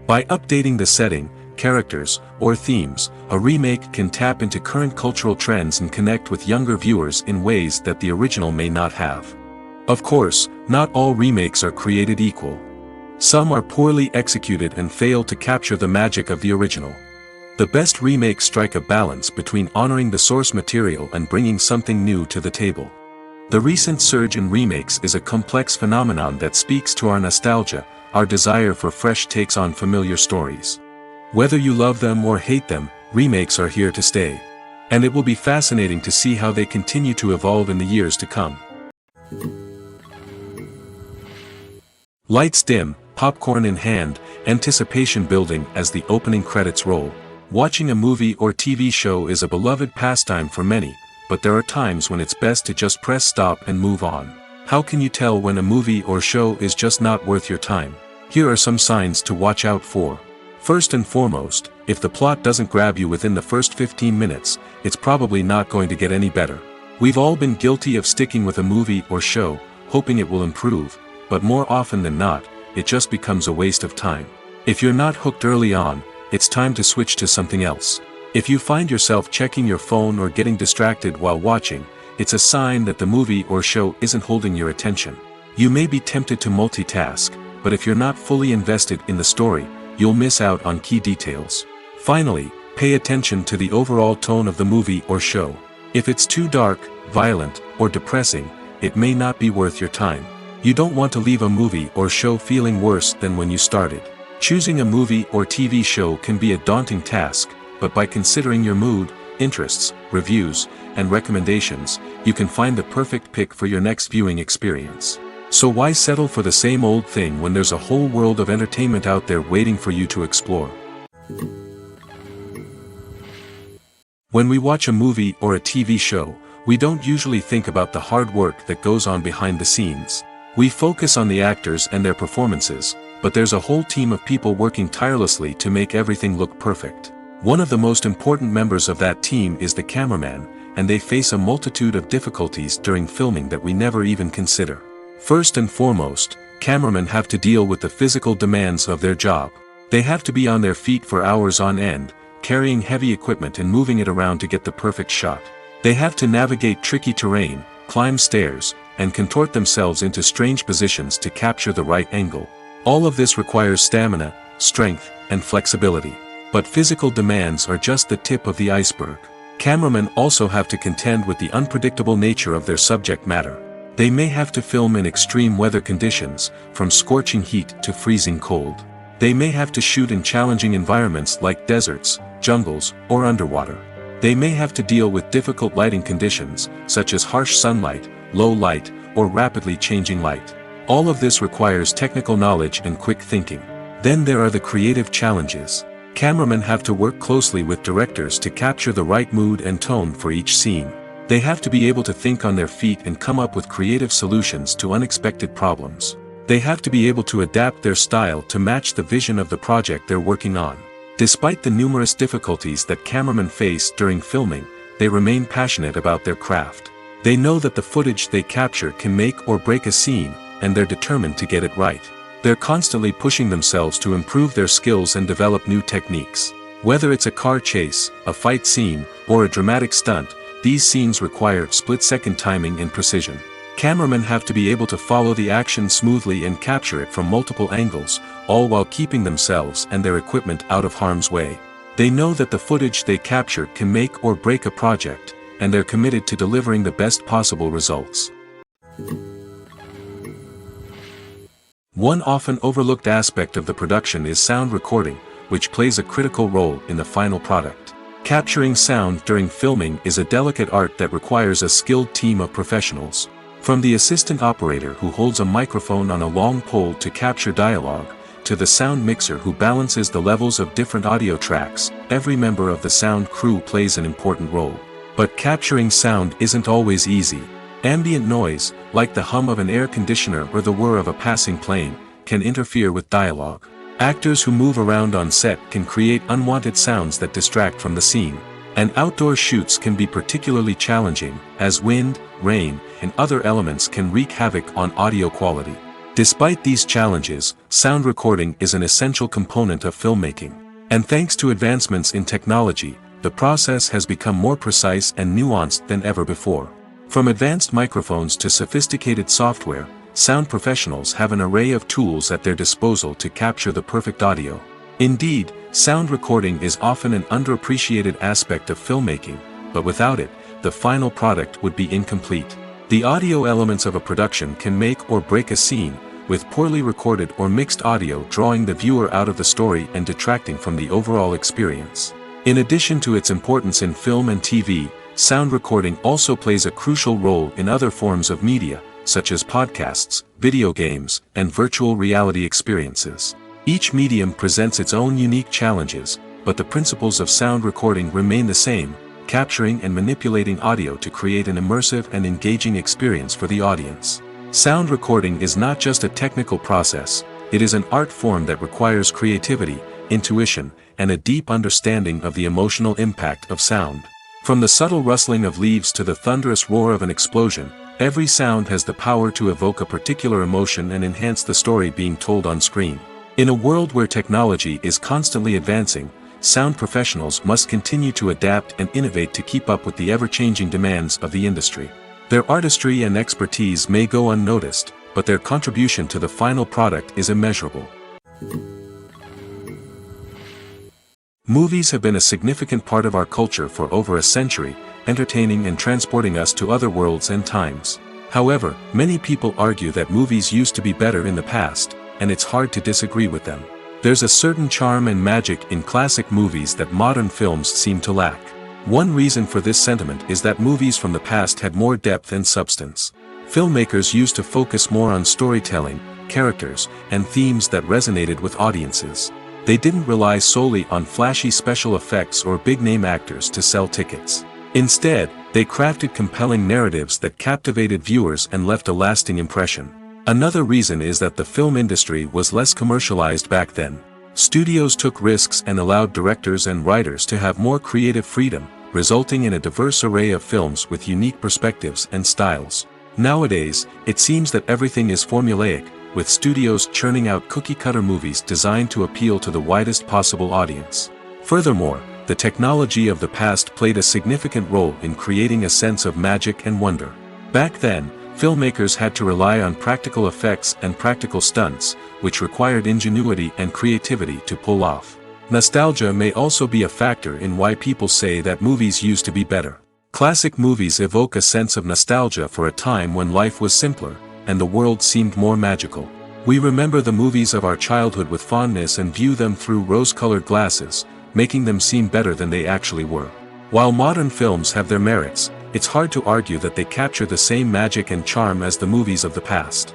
By updating the setting, characters, or themes, a remake can tap into current cultural trends and connect with younger viewers in ways that the original may not have. Of course, not all remakes are created equal. Some are poorly executed and fail to capture the magic of the original. The best remakes strike a balance between honoring the source material and bringing something new to the table. The recent surge in remakes is a complex phenomenon that speaks to our nostalgia, our desire for fresh takes on familiar stories. Whether you love them or hate them, remakes are here to stay. And it will be fascinating to see how they continue to evolve in the years to come. Lights dim, popcorn in hand, anticipation building as the opening credits roll. Watching a movie or TV show is a beloved pastime for many, but there are times when it's best to just press stop and move on. How can you tell when a movie or show is just not worth your time? Here are some signs to watch out for. First and foremost, if the plot doesn't grab you within the first 15 minutes, it's probably not going to get any better. We've all been guilty of sticking with a movie or show, hoping it will improve, but more often than not, it just becomes a waste of time. If you're not hooked early on, it's time to switch to something else. If you find yourself checking your phone or getting distracted while watching, it's a sign that the movie or show isn't holding your attention. You may be tempted to multitask, but if you're not fully invested in the story, you'll miss out on key details. Finally, pay attention to the overall tone of the movie or show. If it's too dark, violent, or depressing, it may not be worth your time. You don't want to leave a movie or show feeling worse than when you started. Choosing a movie or TV show can be a daunting task, but by considering your mood, interests, reviews, and recommendations, you can find the perfect pick for your next viewing experience. So why settle for the same old thing when there's a whole world of entertainment out there waiting for you to explore? When we watch a movie or a TV show, we don't usually think about the hard work that goes on behind the scenes. We focus on the actors and their performances, but there's a whole team of people working tirelessly to make everything look perfect. One of the most important members of that team is the cameraman, and they face a multitude of difficulties during filming that we never even consider. First and foremost, cameramen have to deal with the physical demands of their job. They have to be on their feet for hours on end, carrying heavy equipment and moving it around to get the perfect shot. They have to navigate tricky terrain, climb stairs, and contort themselves into strange positions to capture the right angle. All of this requires stamina, strength, and flexibility. But physical demands are just the tip of the iceberg. Cameramen also have to contend with the unpredictable nature of their subject matter. They may have to film in extreme weather conditions, from scorching heat to freezing cold. They may have to shoot in challenging environments like deserts, jungles, or underwater. They may have to deal with difficult lighting conditions, such as harsh sunlight, low light, or rapidly changing light. All of this requires technical knowledge and quick thinking. Then there are the creative challenges. Cameramen have to work closely with directors to capture the right mood and tone for each scene. They have to be able to think on their feet and come up with creative solutions to unexpected problems. They have to be able to adapt their style to match the vision of the project they're working on. Despite the numerous difficulties that cameramen face during filming, they remain passionate about their craft. They know that the footage they capture can make or break a scene, and they're determined to get it right. They're constantly pushing themselves to improve their skills and develop new techniques. Whether it's a car chase, a fight scene, or a dramatic stunt, these scenes require split-second timing and precision. Cameramen have to be able to follow the action smoothly and capture it from multiple angles, all while keeping themselves and their equipment out of harm's way. They know that the footage they capture can make or break a project, and they're committed to delivering the best possible results. One often overlooked aspect of the production is sound recording, which plays a critical role in the final product. Capturing sound during filming is a delicate art that requires a skilled team of professionals. From the assistant operator who holds a microphone on a long pole to capture dialogue, to the sound mixer who balances the levels of different audio tracks, every member of the sound crew plays an important role. But capturing sound isn't always easy. Ambient noise, like the hum of an air conditioner or the whir of a passing plane, can interfere with dialogue. Actors who move around on set can create unwanted sounds that distract from the scene. And outdoor shoots can be particularly challenging, as wind, rain, and other elements can wreak havoc on audio quality. Despite these challenges, sound recording is an essential component of filmmaking. And thanks to advancements in technology, the process has become more precise and nuanced than ever before. From advanced microphones to sophisticated software, sound professionals have an array of tools at their disposal to capture the perfect audio. Indeed, sound recording is often an underappreciated aspect of filmmaking, but without it, the final product would be incomplete. The audio elements of a production can make or break a scene, with poorly recorded or mixed audio drawing the viewer out of the story and detracting from the overall experience. In addition to its importance in film and TV, sound recording also plays a crucial role in other forms of media, such as podcasts, video games, and virtual reality experiences. Each medium presents its own unique challenges, but the principles of sound recording remain the same, capturing and manipulating audio to create an immersive and engaging experience for the audience. Sound recording is not just a technical process, it is an art form that requires creativity, intuition, and a deep understanding of the emotional impact of sound. From the subtle rustling of leaves to the thunderous roar of an explosion, every sound has the power to evoke a particular emotion and enhance the story being told on screen. In a world where technology is constantly advancing, sound professionals must continue to adapt and innovate to keep up with the ever-changing demands of the industry. Their artistry and expertise may go unnoticed, but their contribution to the final product is immeasurable. Movies have been a significant part of our culture for over a century, entertaining and transporting us to other worlds and times. However, many people argue that movies used to be better in the past, and it's hard to disagree with them. There's a certain charm and magic in classic movies that modern films seem to lack. One reason for this sentiment is that movies from the past had more depth and substance. Filmmakers used to focus more on storytelling, characters, and themes that resonated with audiences. They didn't rely solely on flashy special effects or big-name actors to sell tickets. Instead, they crafted compelling narratives that captivated viewers and left a lasting impression. Another reason is that the film industry was less commercialized back then. Studios took risks and allowed directors and writers to have more creative freedom, resulting in a diverse array of films with unique perspectives and styles. Nowadays, it seems that everything is formulaic, with studios churning out cookie-cutter movies designed to appeal to the widest possible audience. Furthermore, the technology of the past played a significant role in creating a sense of magic and wonder. Back then, filmmakers had to rely on practical effects and practical stunts, which required ingenuity and creativity to pull off. Nostalgia may also be a factor in why people say that movies used to be better. Classic movies evoke a sense of nostalgia for a time when life was simpler, and the world seemed more magical. We remember the movies of our childhood with fondness and view them through rose-colored glasses, making them seem better than they actually were. While modern films have their merits, it's hard to argue that they capture the same magic and charm as the movies of the past.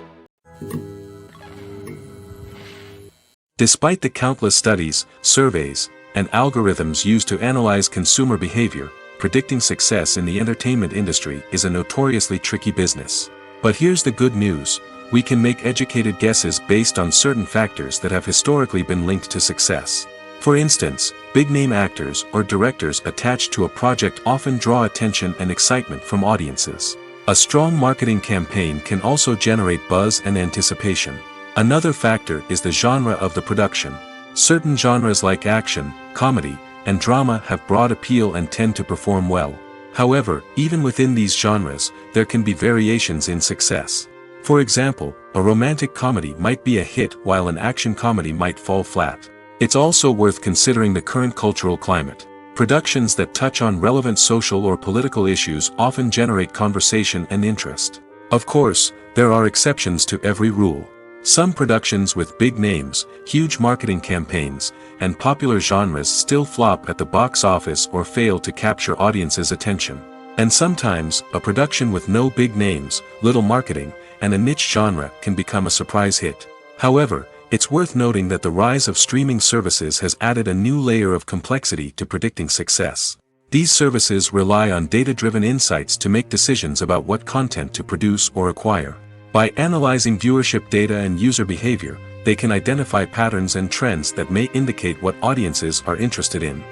Despite the countless studies, surveys, and algorithms used to analyze consumer behavior, predicting success in the entertainment industry is a notoriously tricky business. But here's the good news: we can make educated guesses based on certain factors that have historically been linked to success. For instance, big-name actors or directors attached to a project often draw attention and excitement from audiences. A strong marketing campaign can also generate buzz and anticipation. Another factor is the genre of the production. Certain genres like action, comedy, and drama have broad appeal and tend to perform well. However, even within these genres, there can be variations in success. For example, a romantic comedy might be a hit while an action comedy might fall flat. It's also worth considering the current cultural climate. Productions that touch on relevant social or political issues often generate conversation and interest. Of course, there are exceptions to every rule. Some productions with big names, huge marketing campaigns, and popular genres still flop at the box office or fail to capture audiences' attention. And sometimes, a production with no big names, little marketing, and a niche genre can become a surprise hit. However, it's worth noting that the rise of streaming services has added a new layer of complexity to predicting success. These services rely on data-driven insights to make decisions about what content to produce or acquire. By analyzing viewership data and user behavior, they can identify patterns and trends that may indicate what audiences are interested in.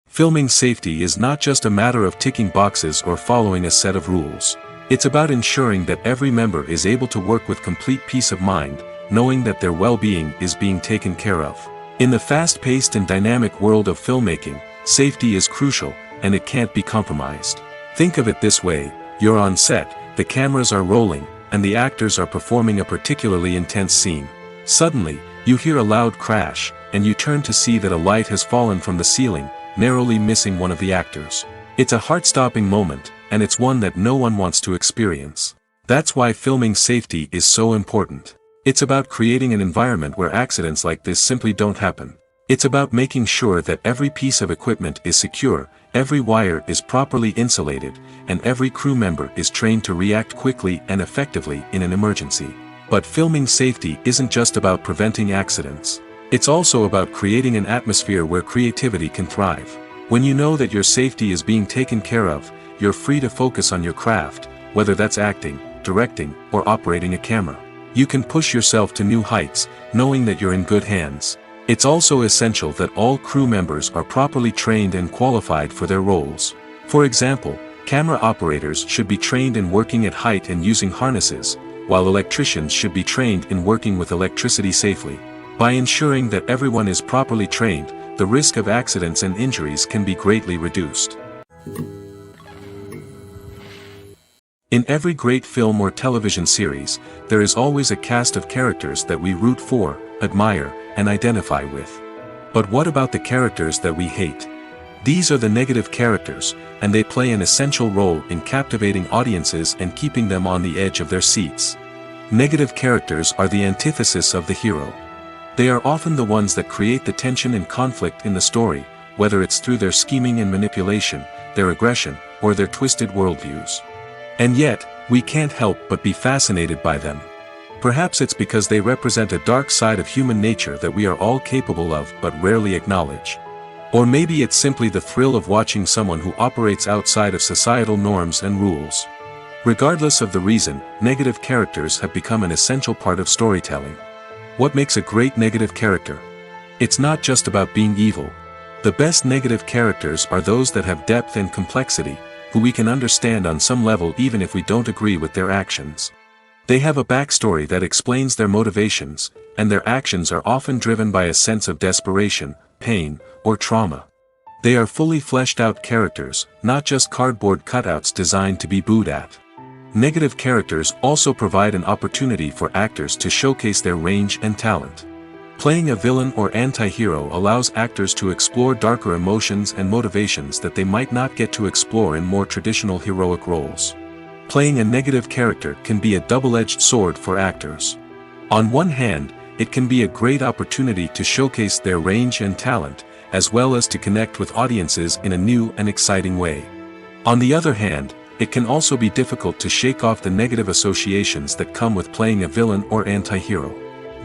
Filming safety is not just a matter of ticking boxes or following a set of rules. It's about ensuring that every member is able to work with complete peace of mind, knowing that their well-being is being taken care of. In the fast-paced and dynamic world of filmmaking, safety is crucial, and it can't be compromised. Think of it this way: you're on set, the cameras are rolling, and the actors are performing a particularly intense scene. Suddenly, you hear a loud crash, and you turn to see that a light has fallen from the ceiling, narrowly missing one of the actors. It's a heart-stopping moment, and it's one that no one wants to experience. That's why filming safety is so important. It's about creating an environment where accidents like this simply don't happen. It's about making sure that every piece of equipment is secure, every wire is properly insulated, and every crew member is trained to react quickly and effectively in an emergency. But filming safety isn't just about preventing accidents. It's also about creating an atmosphere where creativity can thrive. When you know that your safety is being taken care of, you're free to focus on your craft, whether that's acting, directing, or operating a camera. You can push yourself to new heights, knowing that you're in good hands. It's also essential that all crew members are properly trained and qualified for their roles. For example, camera operators should be trained in working at height and using harnesses, while electricians should be trained in working with electricity safely. By ensuring that everyone is properly trained, the risk of accidents and injuries can be greatly reduced. In every great film or television series, there is always a cast of characters that we root for, admire, and identify with. But what about the characters that we hate? These are the negative characters, and they play an essential role in captivating audiences and keeping them on the edge of their seats. Negative characters are the antithesis of the hero. They are often the ones that create the tension and conflict in the story, whether it's through their scheming and manipulation, their aggression, or their twisted worldviews. And yet, we can't help but be fascinated by them. Perhaps it's because they represent a dark side of human nature that we are all capable of but rarely acknowledge. Or maybe it's simply the thrill of watching someone who operates outside of societal norms and rules. Regardless of the reason, negative characters have become an essential part of storytelling. What makes a great negative character? It's not just about being evil. The best negative characters are those that have depth and complexity, who we can understand on some level even if we don't agree with their actions. They have a backstory that explains their motivations, and their actions are often driven by a sense of desperation, pain, or trauma. They are fully fleshed out characters, not just cardboard cutouts designed to be booed at. Negative characters also provide an opportunity for actors to showcase their range and talent. Playing a villain or anti-hero allows actors to explore darker emotions and motivations that they might not get to explore in more traditional heroic roles. Playing a negative character can be a double-edged sword for actors. On one hand, it can be a great opportunity to showcase their range and talent, as well as to connect with audiences in a new and exciting way. On the other hand, it can also be difficult to shake off the negative associations that come with playing a villain or anti-hero.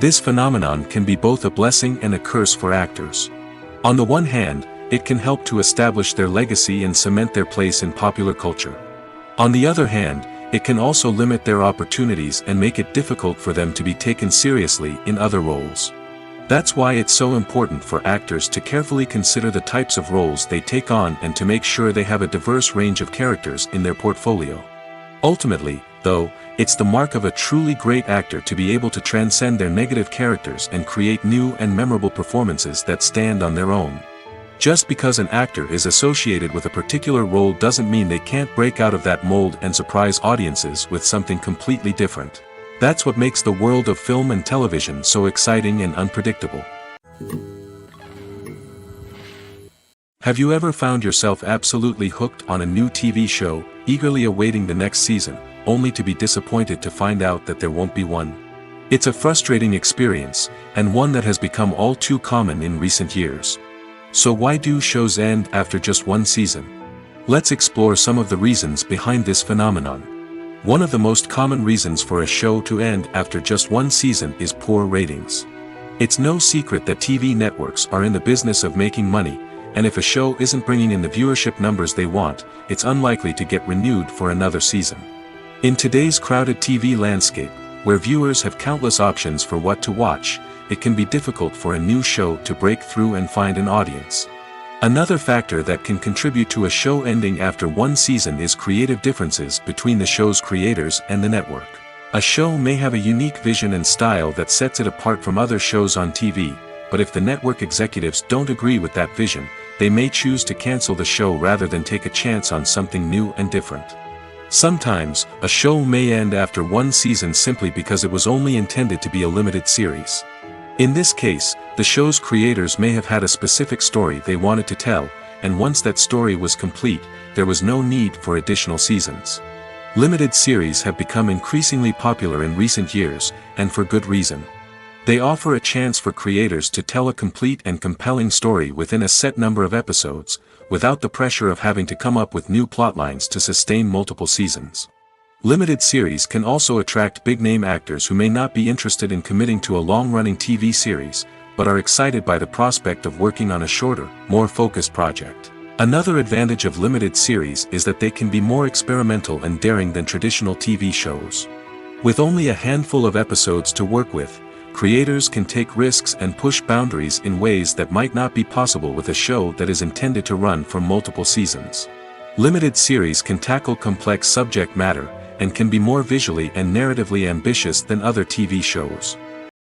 This phenomenon can be both a blessing and a curse for actors. On the one hand, it can help to establish their legacy and cement their place in popular culture. On the other hand, it can also limit their opportunities and make it difficult for them to be taken seriously in other roles. That's why it's so important for actors to carefully consider the types of roles they take on and to make sure they have a diverse range of characters in their portfolio. Ultimately, though, it's the mark of a truly great actor to be able to transcend their negative characters and create new and memorable performances that stand on their own. Just because an actor is associated with a particular role doesn't mean they can't break out of that mold and surprise audiences with something completely different. That's what makes the world of film and television so exciting and unpredictable. Have you ever found yourself absolutely hooked on a new TV show, eagerly awaiting the next season, only to be disappointed to find out that there won't be one? It's a frustrating experience, and one that has become all too common in recent years. So why do shows end after just one season? Let's explore some of the reasons behind this phenomenon. One of the most common reasons for a show to end after just one season is poor ratings. It's no secret that TV networks are in the business of making money, and if a show isn't bringing in the viewership numbers they want, it's unlikely to get renewed for another season. In today's crowded TV landscape, where viewers have countless options for what to watch, it can be difficult for a new show to break through and find an audience. Another factor that can contribute to a show ending after one season is creative differences between the show's creators and the network. A show may have a unique vision and style that sets it apart from other shows on TV, but if the network executives don't agree with that vision, they may choose to cancel the show rather than take a chance on something new and different. Sometimes, a show may end after one season simply because it was only intended to be a limited series. In this case, the show's creators may have had a specific story they wanted to tell, and once that story was complete, there was no need for additional seasons. Limited series have become increasingly popular in recent years, and for good reason. They offer a chance for creators to tell a complete and compelling story within a set number of episodes, without the pressure of having to come up with new plotlines to sustain multiple seasons. Limited series can also attract big-name actors who may not be interested in committing to a long-running TV series, but are excited by the prospect of working on a shorter, more focused project. Another advantage of limited series is that they can be more experimental and daring than traditional TV shows. With only a handful of episodes to work with, creators can take risks and push boundaries in ways that might not be possible with a show that is intended to run for multiple seasons. Limited series can tackle complex subject matter, and can be more visually and narratively ambitious than other TV shows.